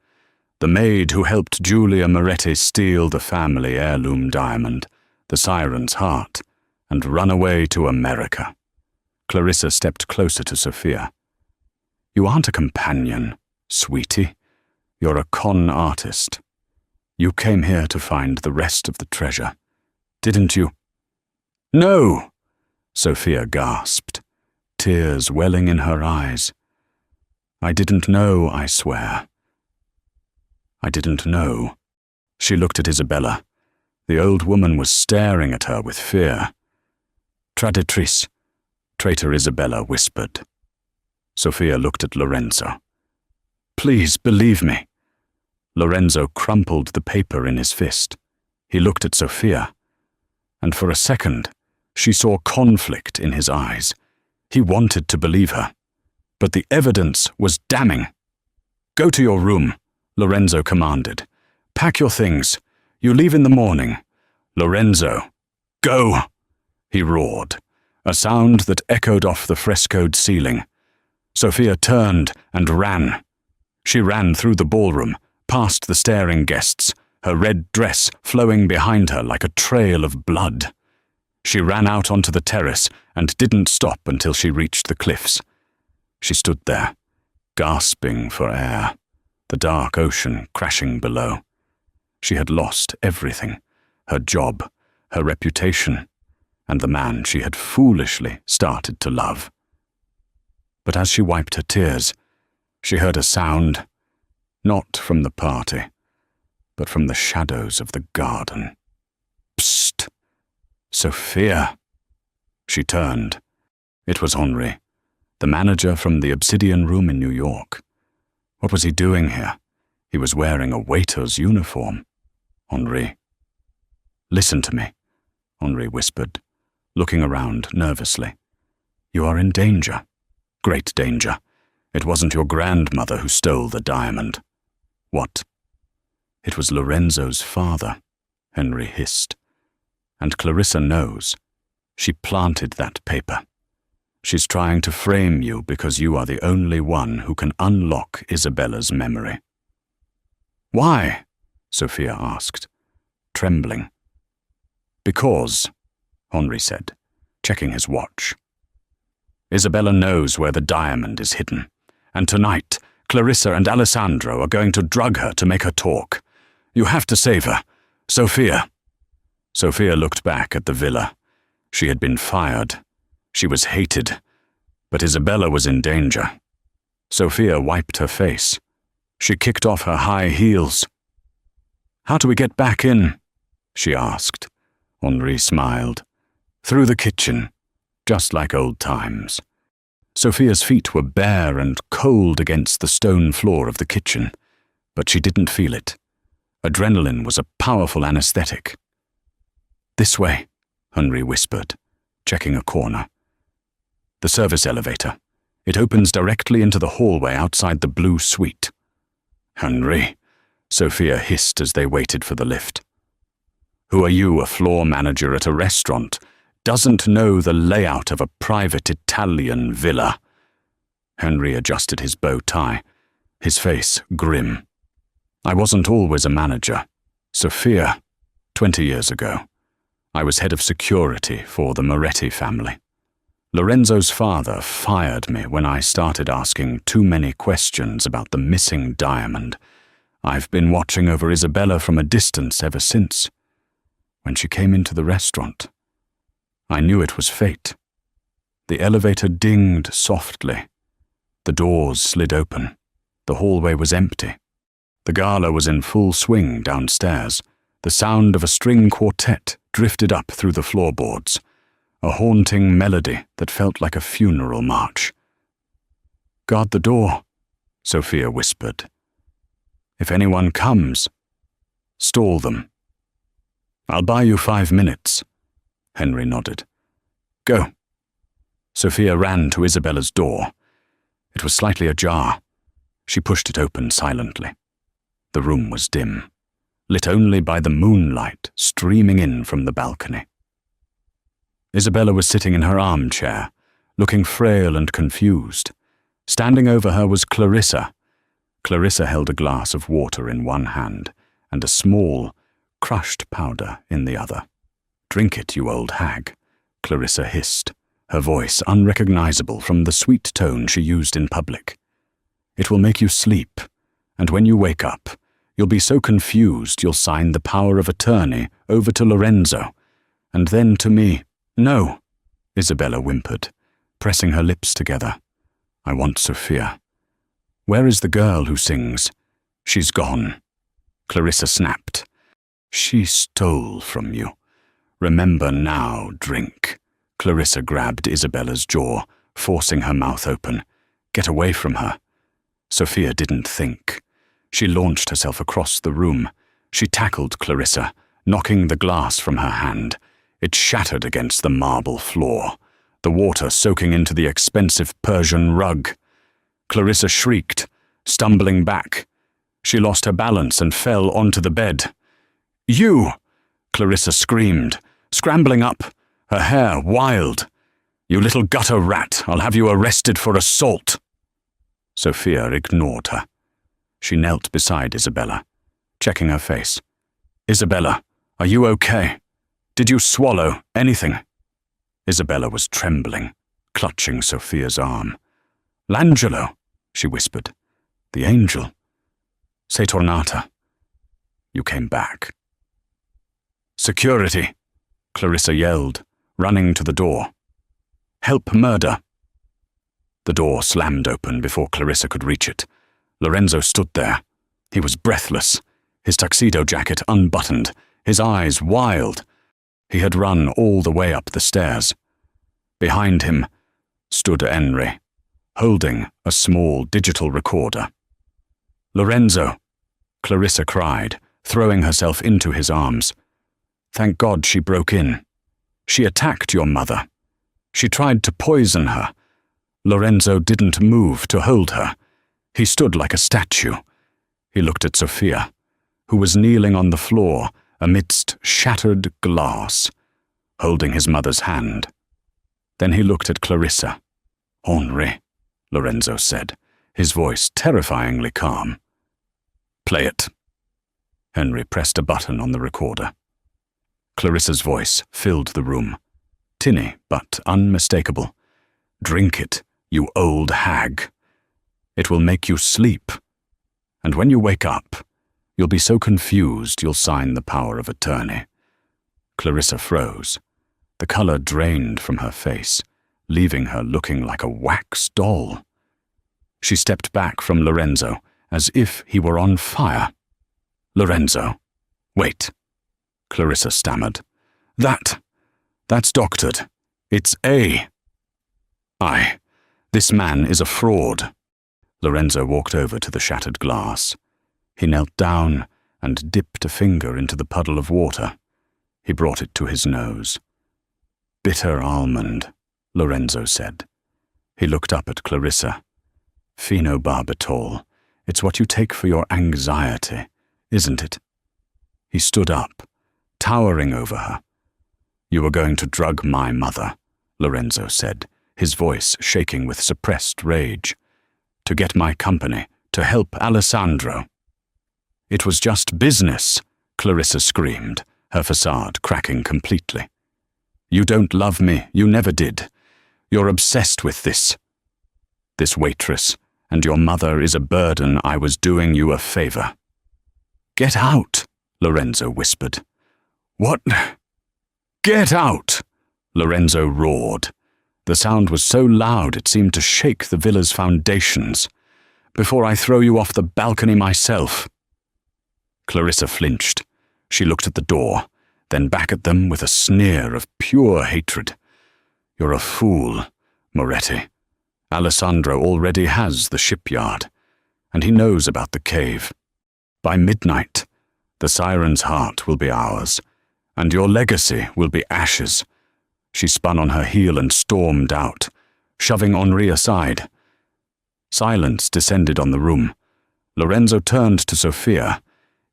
Speaker 1: The maid who helped Julia Moretti steal the family heirloom diamond, the siren's heart, and run away to America. Clarissa stepped closer to Sophia. You aren't a companion, sweetie. You're a con artist. You came here to find the rest of the treasure, didn't you? No, Sophia gasped, tears welling in her eyes. I didn't know, I swear. I didn't know. She looked at Isabella. The old woman was staring at her with fear. Traditrice, Traitor Isabella whispered. Sophia looked at Lorenzo. Please believe me. Lorenzo crumpled the paper in his fist. He looked at Sophia, and for a second, she saw conflict in his eyes. He wanted to believe her, but the evidence was damning. Go to your room, Lorenzo commanded. Pack your things. You leave in the morning. Lorenzo, go! He roared, a sound that echoed off the frescoed ceiling. Sophia turned and ran. She ran through the ballroom, past the staring guests, her red dress flowing behind her like a trail of blood. She ran out onto the terrace and didn't stop until she reached the cliffs. She stood there, gasping for air, the dark ocean crashing below. She had lost everything, her job, her reputation, and the man she had foolishly started to love. But as she wiped her tears, she heard a sound, not from the party, but from the shadows of the garden. Psst! Sophia! She turned. It was Henri, the manager from the Obsidian Room in New York. What was he doing here? He was wearing a waiter's uniform. Henri. Listen to me, Henri whispered, looking around nervously. You are in danger. Great danger. It wasn't your grandmother who stole the diamond. What? It was Lorenzo's father, Henry hissed. And Clarissa knows. She planted that paper. She's trying to frame you because you are the only one who can unlock Isabella's memory. Why? Sophia asked, trembling. Because, Henri said, checking his watch. Isabella knows where the diamond is hidden, and tonight Clarissa and Alessandro are going to drug her to make her talk. You have to save her. Sophia. Sophia looked back at the villa. She had been fired. She was hated. But Isabella was in danger. Sophia wiped her face. She kicked off her high heels. How do we get back in? She asked. Henri smiled. Through the kitchen, just like old times. Sophia's feet were bare and cold against the stone floor of the kitchen, but she didn't feel it. Adrenaline was a powerful anesthetic. This way, Henri whispered, checking a corner. The service elevator. It opens directly into the hallway outside the blue suite. Henri, Sophia hissed as they waited for the lift. Who are you, a floor manager at a restaurant, doesn't know the layout of a private Italian villa? Henri adjusted his bow tie, his face grim. I wasn't always a manager. Sophia, 20 years ago. I was head of security for the Moretti family. Lorenzo's father fired me when I started asking too many questions about the missing diamond. I've been watching over Isabella from a distance ever since. When she came into the restaurant, I knew it was fate. The elevator dinged softly. The doors slid open. The hallway was empty. The gala was in full swing downstairs. The sound of a string quartet drifted up through the floorboards, a haunting melody that felt like a funeral march. Guard the door, Sophia whispered. If anyone comes, stall them. I'll buy you 5 minutes, Henri nodded. Go. Sophia ran to Isabella's door. It was slightly ajar. She pushed it open silently. The room was dim, lit only by the moonlight streaming in from the balcony. Isabella was sitting in her armchair, looking frail and confused. Standing over her was Clarissa. Clarissa held a glass of water in one hand and a small, crushed powder in the other. Drink it, you old hag, Clarissa hissed, her voice unrecognizable from the sweet tone she used in public. It will make you sleep, and when you wake up, you'll be so confused you'll sign the power of attorney over to Lorenzo, and then to me. No, Isabella whimpered, pressing her lips together. I want Sophia. Where is the girl who sings? She's gone. Clarissa snapped. She stole from you. Remember now, drink. Clarissa grabbed Isabella's jaw, forcing her mouth open. Get away from her. Sophia didn't think. She launched herself across the room. She tackled Clarissa, knocking the glass from her hand. It shattered against the marble floor, the water soaking into the expensive Persian rug. Clarissa shrieked, stumbling back. She lost her balance and fell onto the bed. You! Clarissa screamed, scrambling up, her hair wild. You little gutter rat, I'll have you arrested for assault. Sophia ignored her. She knelt beside Isabella, checking her face. Isabella, are you okay? Did you swallow anything? Isabella was trembling, clutching Sophia's arm. L'Angelo, she whispered. The angel. Sei tornata. You came back. Security, Clarissa yelled, running to the door. Help murder. The door slammed open before Clarissa could reach it. Lorenzo stood there. He was breathless, his tuxedo jacket unbuttoned, his eyes wild. He had run all the way up the stairs. Behind him stood Henri, holding a small digital recorder. Lorenzo, Clarissa cried, throwing herself into his arms. Thank God she broke in. She attacked your mother. She tried to poison her. Lorenzo didn't move to hold her. He stood like a statue. He looked at Sophia. who was kneeling on the floor amidst shattered glass, holding his mother's hand. Then he looked at Clarissa. "Henri," Lorenzo said, his voice terrifyingly calm. "Play it." Henry pressed a button on the recorder. Clarissa's voice filled the room, tinny but unmistakable. "Drink it, you old hag. It will make you sleep. And when you wake up, you'll be so confused you'll sign the power of attorney." Clarissa froze. The color drained from her face, leaving her looking like a wax doll. She stepped back from Lorenzo as if he were on fire. "Lorenzo, wait," Clarissa stammered. That's doctored. It's A." This man is a fraud." Lorenzo walked over to the shattered glass. He knelt down and dipped a finger into the puddle of water. He brought it to his nose. "Bitter almond," Lorenzo said. He looked up at Clarissa. "Phenobarbital. It's what you take for your anxiety, isn't it?" He stood up, towering over her. "You were going to drug my mother," Lorenzo said, his voice shaking with suppressed rage. "To get my company, to help Alessandro." "It was just business," Clarissa screamed, her facade cracking completely. "You don't love me, you never did. You're obsessed with this. This waitress and your mother is a burden. I was doing you a favor." "Get out," Lorenzo whispered. "What?" "Get out!" Lorenzo roared. The sound was so loud it seemed to shake the villa's foundations. "Before I throw you off the balcony myself." Clarissa flinched. She looked at the door, then back at them with a sneer of pure hatred. "You're a fool, Moretti. Alessandro already has the shipyard, and he knows about the cave. By midnight, the siren's heart will be ours, and your legacy will be ashes." She spun on her heel and stormed out, shoving Henri aside. Silence descended on the room. Lorenzo turned to Sophia.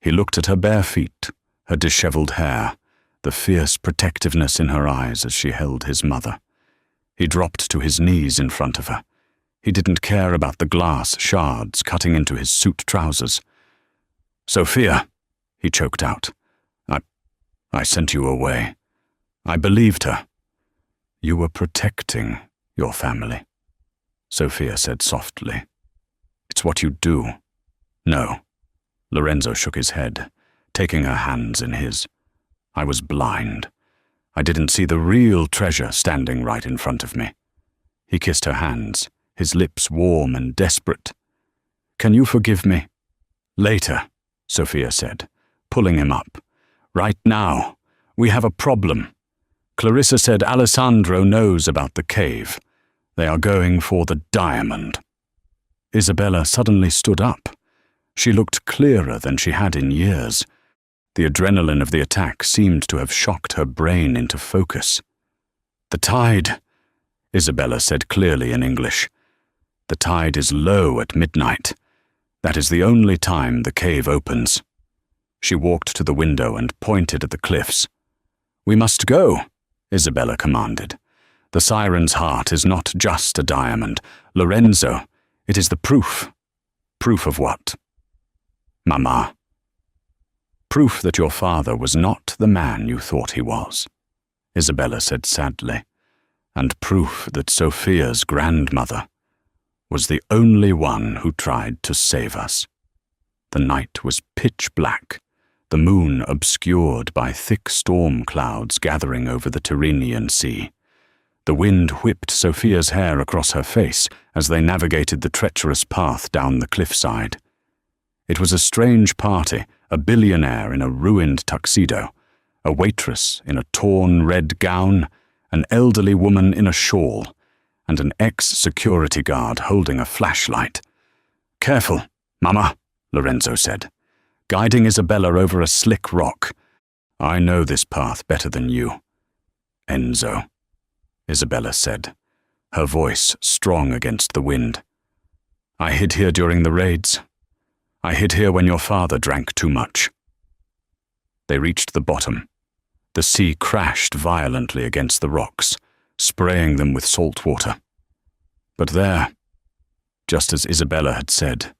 Speaker 1: He looked at her bare feet, her disheveled hair, the fierce protectiveness in her eyes as she held his mother. He dropped to his knees in front of her. He didn't care about the glass shards cutting into his suit trousers. "Sophia," he choked out. I sent you away. I believed her." "You were protecting your family," Sophia said softly. "It's what you do." "No." Lorenzo shook his head, taking her hands in his. "I was blind. I didn't see the real treasure standing right in front of me." He kissed her hands, his lips warm and desperate. "Can you forgive me?" "Later," Sophia said, pulling him up. "Right now, we have a problem. Clarissa said Alessandro knows about the cave. They are going for the diamond." Isabella suddenly stood up. She looked clearer than she had in years. The adrenaline of the attack seemed to have shocked her brain into focus. "The tide," Isabella said clearly in English. "The tide is low at midnight. That is the only time the cave opens." She walked to the window and pointed at the cliffs. "We must go," Isabella commanded. "The siren's heart is not just a diamond. Lorenzo, it is the proof." "Proof of what?" "Mama." "Proof that your father was not the man you thought he was," Isabella said sadly, "and proof that Sophia's grandmother was the only one who tried to save us." The night was pitch black, the moon obscured by thick storm clouds gathering over the Tyrrhenian Sea. The wind whipped Sophia's hair across her face as they navigated the treacherous path down the cliffside. It was a strange party, a billionaire in a ruined tuxedo, a waitress in a torn red gown, an elderly woman in a shawl, and an ex-security guard holding a flashlight. "Careful, Mama," Lorenzo said, guiding Isabella over a slick rock. "I know this path better than you." "Enzo," Isabella said, her voice strong against the wind. "I hid here during the raids. I hid here when your father drank too much." They reached the bottom. The sea crashed violently against the rocks, spraying them with salt water. But there, just as Isabella had said,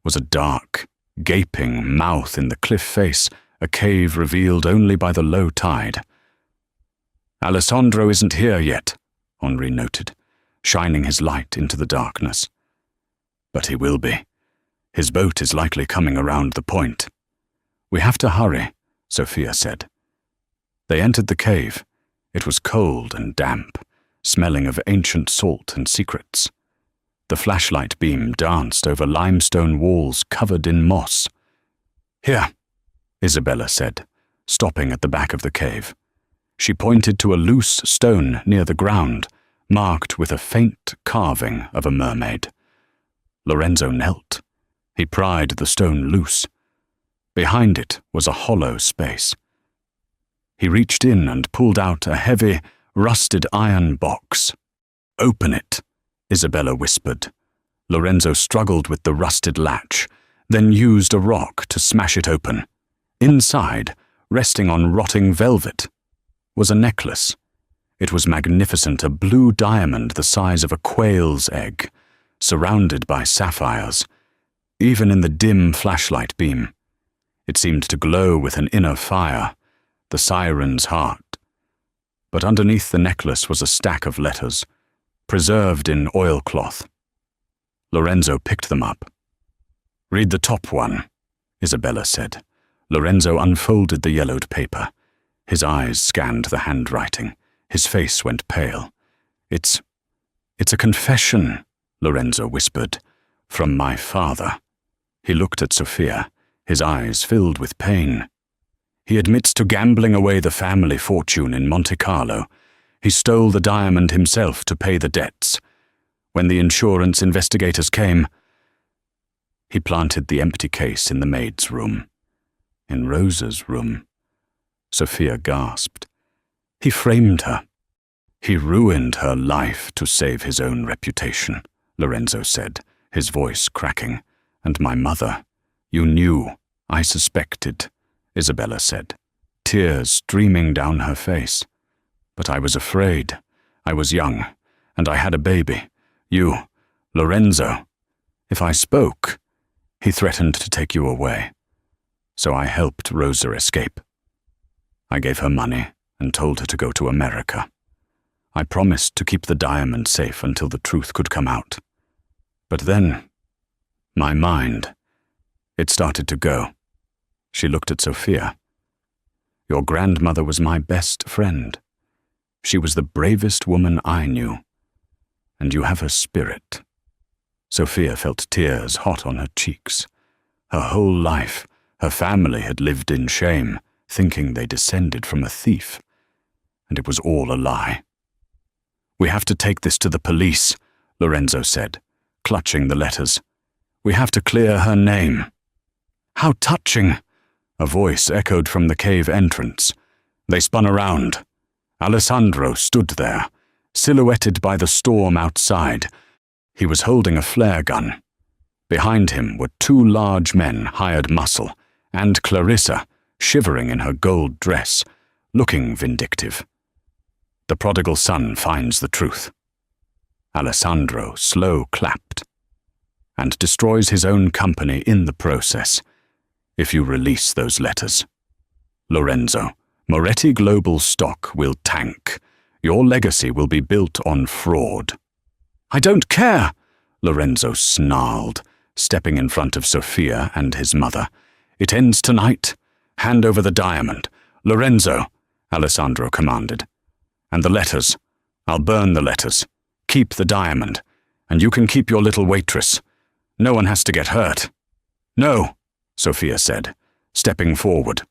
Speaker 1: was a dark, gaping mouth in the cliff face, a cave revealed only by the low tide. "Alessandro isn't here yet," Henri noted, shining his light into the darkness. "But he will be. His boat is likely coming around the point." "We have to hurry," Sophia said. They entered the cave. It was cold and damp, smelling of ancient salt and secrets. The flashlight beam danced over limestone walls covered in moss. "Here," Isabella said, stopping at the back of the cave. She pointed to a loose stone near the ground, marked with a faint carving of a mermaid. Lorenzo knelt. He pried the stone loose. Behind it was a hollow space. He reached in and pulled out a heavy, rusted iron box. "Open it," Isabella whispered. Lorenzo struggled with the rusted latch, then used a rock to smash it open. Inside, resting on rotting velvet, was a necklace. It was magnificent, a blue diamond the size of a quail's egg, surrounded by sapphires. Even in the dim flashlight beam, it seemed to glow with an inner fire, the siren's heart. But underneath the necklace was a stack of letters, preserved in oilcloth. Lorenzo picked them up. "Read the top one," Isabella said. Lorenzo unfolded the yellowed paper. His eyes scanned the handwriting. His face went pale. It's a confession," Lorenzo whispered, "from my father." He looked at Sophia, his eyes filled with pain. "He admits to gambling away the family fortune in Monte Carlo. He stole the diamond himself to pay the debts. When the insurance investigators came, he planted the empty case in the maid's room." "In Rosa's room," Sophia gasped. "He framed her. He ruined her life to save his own reputation," Lorenzo said, his voice cracking. "And my mother, you knew, I suspected," Isabella said, tears streaming down her face. "But I was afraid. I was young, and I had a baby. You, Lorenzo. If I spoke, he threatened to take you away. So I helped Rosa escape. I gave her money and told her to go to America. I promised to keep the diamond safe until the truth could come out. But then, my mind, it started to go." She looked at Sophia. "Your grandmother was my best friend. She was the bravest woman I knew. And you have her spirit." Sophia felt tears hot on her cheeks. Her whole life, her family had lived in shame, thinking they descended from a thief. And it was all a lie. "We have to take this to the police," Lorenzo said, clutching the letters. "We have to clear her name." "How touching!" A voice echoed from the cave entrance. They spun around. Alessandro stood there, silhouetted by the storm outside. He was holding a flare gun. Behind him were two large men, hired muscle, and Clarissa, shivering in her gold dress, looking vindictive. The prodigal son finds the truth. Alessandro slow-clapped, and destroys his own company in the process, if you release those letters. Lorenzo, Moretti Global stock will tank. Your legacy will be built on fraud. "I don't care," Lorenzo snarled, stepping in front of Sophia and his mother. "It ends tonight. Hand over the diamond." "Lorenzo," Alessandro commanded. "And the letters. I'll burn the letters. Keep the diamond, and you can keep your little waitress. No one has to get hurt." "No," Sophia said, stepping forward.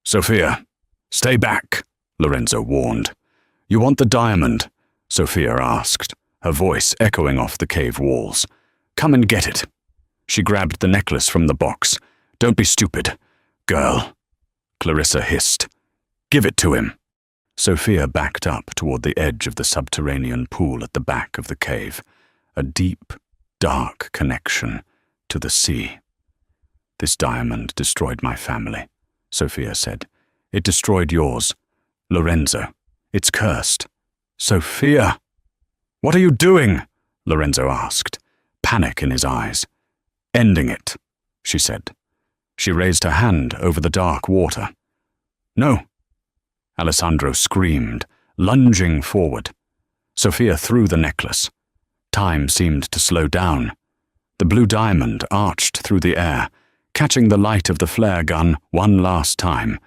Speaker 1: "Sophia, stay back," Lorenzo warned. "You want the diamond?" Sophia asked, her voice echoing off the cave walls. "Come and get it." She grabbed the necklace from the box. "Don't be stupid, girl," Clarissa hissed. "Give it to him." Sophia backed up toward the edge of the subterranean pool at the back of the cave, a deep, dark connection to the sea. "This diamond destroyed my family," Sophia said. It destroyed yours. Lorenzo, it's cursed. Sophia! What are you doing? Lorenzo asked, panic in his eyes. Ending it, she said. She raised her hand over the dark water. No! Alessandro screamed, lunging forward. Sophia threw the necklace. Time seemed to slow down. The blue diamond arched through the air, catching the light of the flare gun one last time,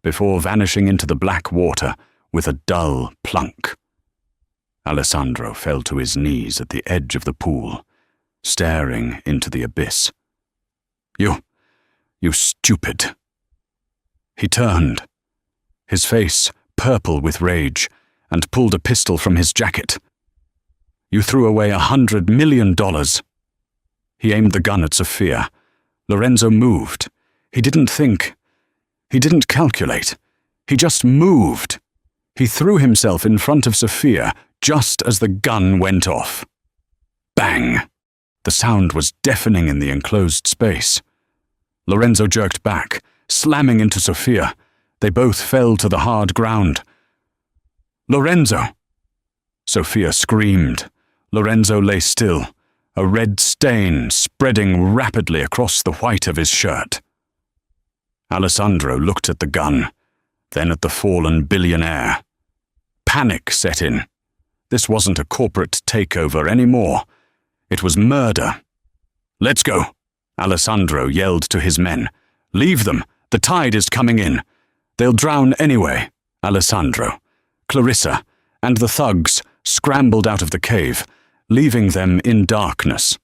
Speaker 1: before vanishing into the black water with a dull plunk. Alessandro fell to his knees at the edge of the pool, staring into the abyss. You stupid. He turned, his face purple with rage, and pulled a pistol from his jacket. You threw away $100 million. He aimed the gun at Sophia. Lorenzo moved. He didn't think. He didn't calculate. He just moved. He threw himself in front of Sophia just as the gun went off. Bang! The sound was deafening in the enclosed space. Lorenzo jerked back, slamming into Sophia. They both fell to the hard ground. Lorenzo! Sophia screamed. Lorenzo lay still, a red stain spreading rapidly across the white of his shirt. Alessandro looked at the gun, then at the fallen billionaire. Panic set in. This wasn't a corporate takeover anymore. It was murder. Let's go, Alessandro yelled to his men. Leave them. The tide is coming in. They'll drown anyway. Alessandro, Clarissa, and the thugs scrambled out of the cave, leaving them in darkness.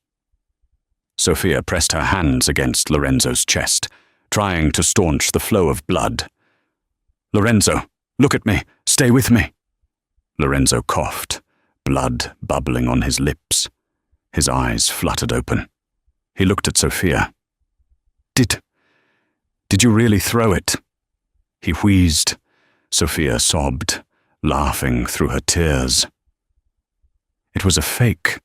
Speaker 1: Sophia pressed her hands against Lorenzo's chest, trying to staunch the flow of blood. Lorenzo, look at me. Stay with me. Lorenzo coughed, blood bubbling on his lips. His eyes fluttered open. He looked at Sophia. Did you really throw it? He wheezed. Sophia sobbed, laughing through her tears. It was a fake,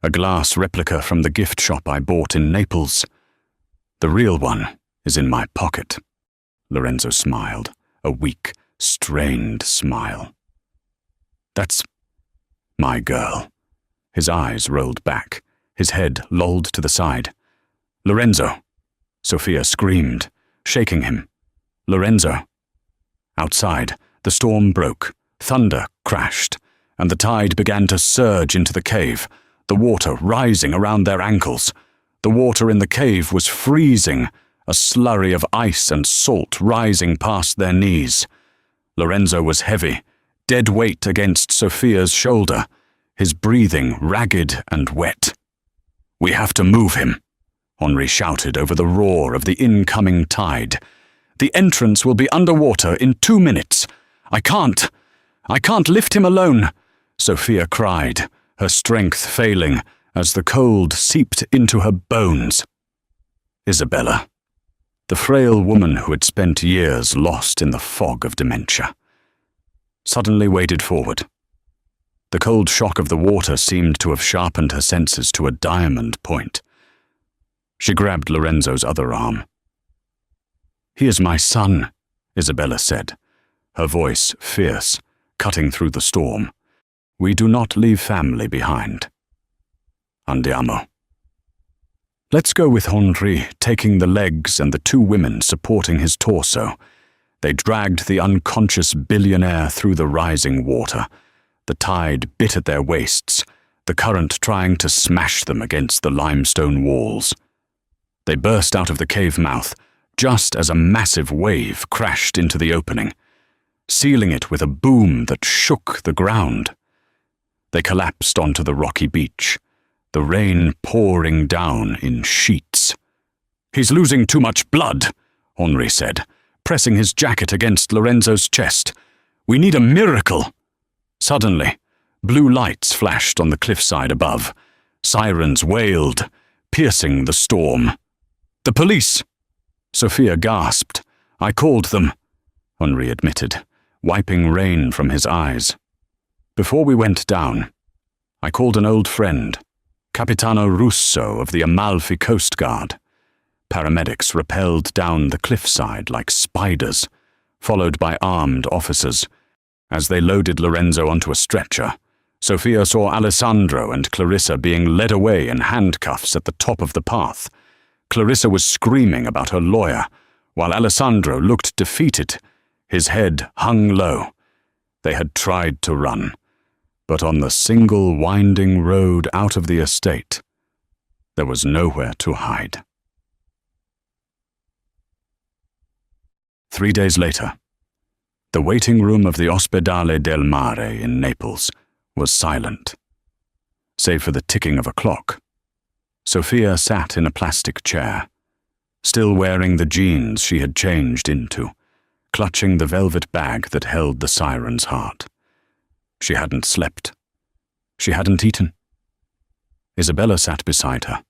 Speaker 1: a glass replica from the gift shop I bought in Naples. The real one is in my pocket. Lorenzo smiled, a weak, strained smile. That's my girl. His eyes rolled back, his head lolled to the side. Lorenzo! Sophia screamed, shaking him. Lorenzo! Outside, the storm broke, thunder crashed, and the tide began to surge into the cave, the water rising around their ankles. The water in the cave was freezing, a slurry of ice and salt rising past their knees. Lorenzo was heavy, dead weight against Sophia's shoulder, his breathing ragged and wet. We have to move him, Henri shouted over the roar of the incoming tide. The entrance will be underwater in 2 minutes. I can't lift him alone, Sophia cried, her strength failing as the cold seeped into her bones. Isabella, the frail woman who had spent years lost in the fog of dementia, suddenly waded forward. The cold shock of the water seemed to have sharpened her senses to a diamond point. She grabbed Lorenzo's other arm. He is my son, Isabella said, her voice fierce, cutting through the storm. We do not leave family behind. Andiamo. Let's go with Henri taking the legs and the 2 women supporting his torso. They dragged the unconscious billionaire through the rising water. The tide bit at their waists, the current trying to smash them against the limestone walls. They burst out of the cave mouth, just as a massive wave crashed into the opening, sealing it with a boom that shook the ground. They collapsed onto the rocky beach, the rain pouring down in sheets. He's losing too much blood, Henri said, pressing his jacket against Lorenzo's chest. We need a miracle. Suddenly, blue lights flashed on the cliffside above. Sirens wailed, piercing the storm. The police! Sophia gasped. I called them, Henri admitted, wiping rain from his eyes. Before we went down, I called an old friend, Capitano Russo of the Amalfi Coast Guard. Paramedics rappelled down the cliffside like spiders, followed by armed officers. As they loaded Lorenzo onto a stretcher, Sophia saw Alessandro and Clarissa being led away in handcuffs at the top of the path. Clarissa was screaming about her lawyer, while Alessandro looked defeated. His head hung low. They had tried to run, but on the single winding road out of the estate, there was nowhere to hide. 3 days later, the waiting room of the Ospedale del Mare in Naples was silent. Save for the ticking of a clock, Sophia sat in a plastic chair, still wearing the jeans she had changed into, clutching the velvet bag that held the siren's heart. She hadn't slept. She hadn't eaten. Isabella sat beside her,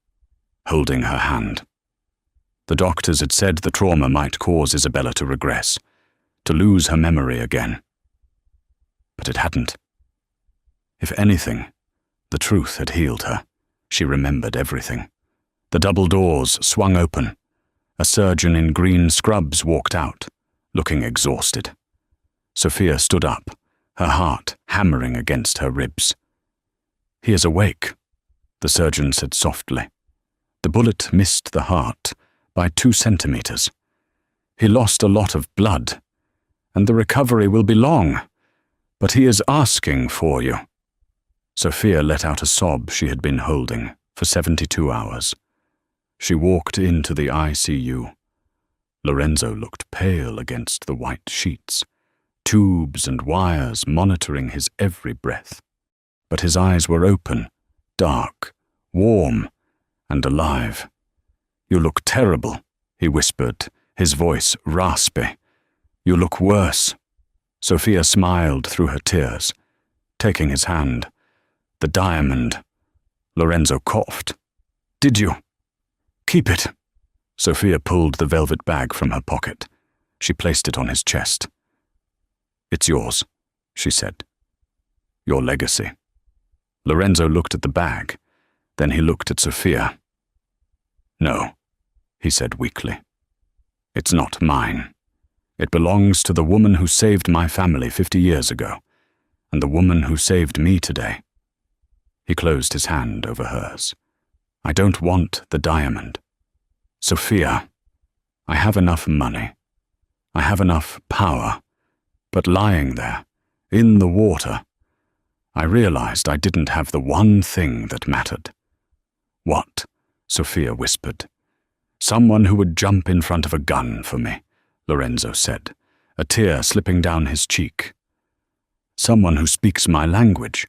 Speaker 1: holding her hand. The doctors had said the trauma might cause Isabella to regress, to lose her memory again. But it hadn't. If anything, the truth had healed her. She remembered everything. The double doors swung open. A surgeon in green scrubs walked out, looking exhausted. Sophia stood up, her heart hammering against her ribs. "He is awake," the surgeon said softly. The bullet missed the heart by 2 centimeters. "He lost a lot of blood, and the recovery will be long, but he is asking for you." Sophia let out a sob she had been holding for 72 hours. She walked into the ICU. Lorenzo looked pale against the white sheets, tubes and wires monitoring his every breath. But his eyes were open, dark, warm, and alive. "You look terrible," he whispered, his voice raspy. "You look worse." Sophia smiled through her tears, taking his hand. "The diamond." Lorenzo coughed. "Did you?" "Keep it." Sophia pulled the velvet bag from her pocket. She placed it on his chest. "It's yours," she said. "Your legacy." Lorenzo looked at the bag. Then he looked at Sophia. "No," he said weakly. "It's not mine. It belongs to the woman who saved my family 50 years ago, and the woman who saved me today." He closed his hand over hers. "I don't want the diamond. Sophia, I have enough money. I have enough power. But lying there, in the water, I realized I didn't have the one thing that mattered." "What?" Sophia whispered. "Someone who would jump in front of a gun for me," Lorenzo said, a tear slipping down his cheek. "Someone who speaks my language.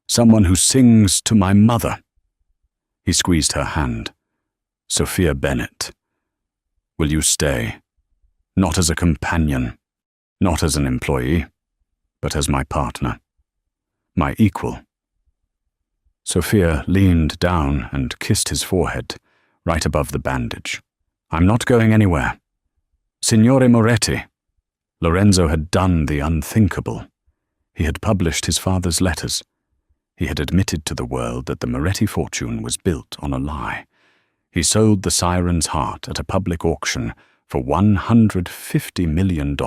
Speaker 1: Someone who sings to my mother." He squeezed her hand. "Sophia Bennett, will you stay? Not as a companion, not as an employee, but as my partner, my equal." Sophia leaned down and kissed his forehead, right above the bandage. "I'm not going anywhere. Signore Moretti." Lorenzo had done the unthinkable. He had published his father's letters. He had admitted to the world that the Moretti fortune was built on a lie. He sold the siren's heart at a public auction for $150 million.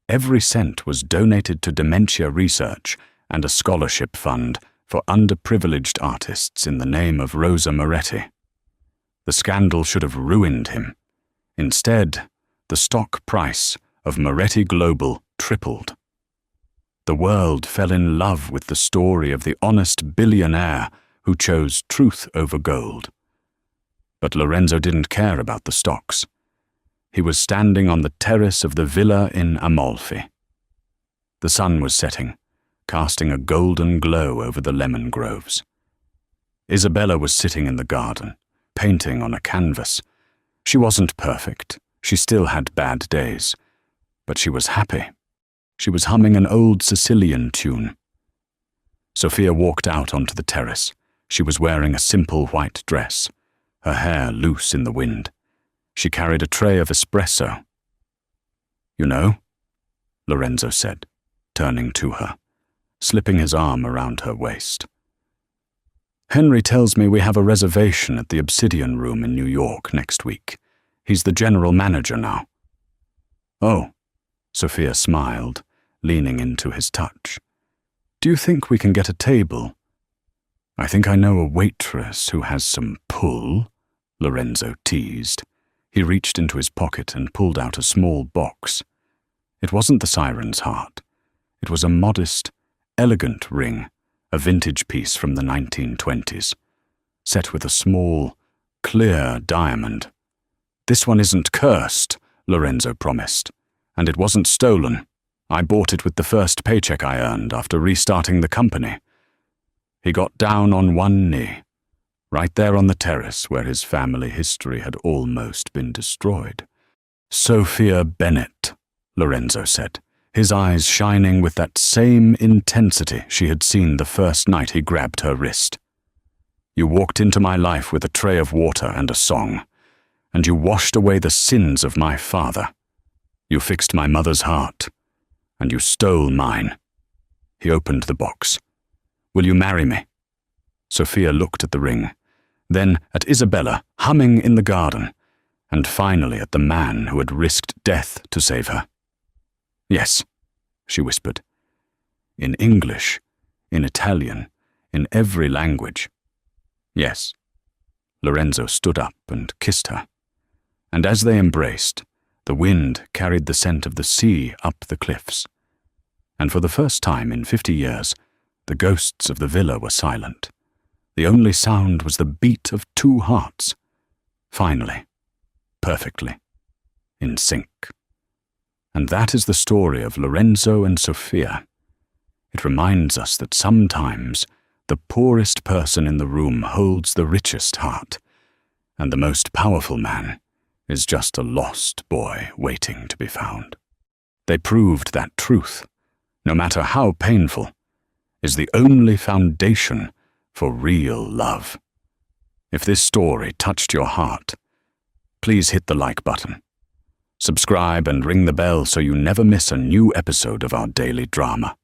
Speaker 1: Every cent was donated to dementia research and a scholarship fund for underprivileged artists in the name of Rosa Moretti. The scandal should have ruined him. Instead, the stock price of Moretti Global tripled. The world fell in love with the story of the honest billionaire who chose truth over gold. But Lorenzo didn't care about the stocks. He was standing on the terrace of the villa in Amalfi. The sun was setting, casting a golden glow over the lemon groves. Isabella was sitting in the garden, painting on a canvas. She wasn't perfect. She still had bad days. But she was happy. She was humming an old Sicilian tune. Sophia walked out onto the terrace. She was wearing a simple white dress, her hair loose in the wind. She carried a tray of espresso. "You know," Lorenzo said, turning to her, slipping his arm around her waist. "Henry tells me we have a reservation at the Obsidian Room in New York next week. He's the general manager now." "Oh," Sophia smiled, leaning into his touch. Do you think we can get a table? I think I know a waitress who has some pull, Lorenzo teased. He reached into his pocket and pulled out a small box. It wasn't the siren's heart. It was a modest, elegant ring, a vintage piece from the 1920s, set with a small, clear diamond. This one isn't cursed, Lorenzo promised, and it wasn't stolen. I bought it with the first paycheck I earned after restarting the company. He got down on one knee, right there on the terrace where his family history had almost been destroyed. Sophia Bennett, Lorenzo said, his eyes shining with that same intensity she had seen the first night he grabbed her wrist. You walked into my life with a tray of water and a song, and you washed away the sins of my father. You fixed my mother's heart, and you stole mine. He opened the box. Will you marry me? Sophia looked at the ring, then at Isabella humming in the garden, and finally at the man who had risked death to save her. Yes, she whispered. In English, in Italian, in every language. Yes. Lorenzo stood up and kissed her. And as they embraced, the wind carried the scent of the sea up the cliffs. And for the first time in 50 years, the ghosts of the villa were silent. The only sound was the beat of two hearts. Finally, perfectly, in sync. And that is the story of Lorenzo and Sophia. It reminds us that sometimes the poorest person in the room holds the richest heart, and the most powerful man is just a lost boy waiting to be found. They proved that truth, no matter how painful, is the only foundation for real love. If this story touched your heart, please hit the like button. Subscribe and ring the bell so you never miss a new episode of our daily drama.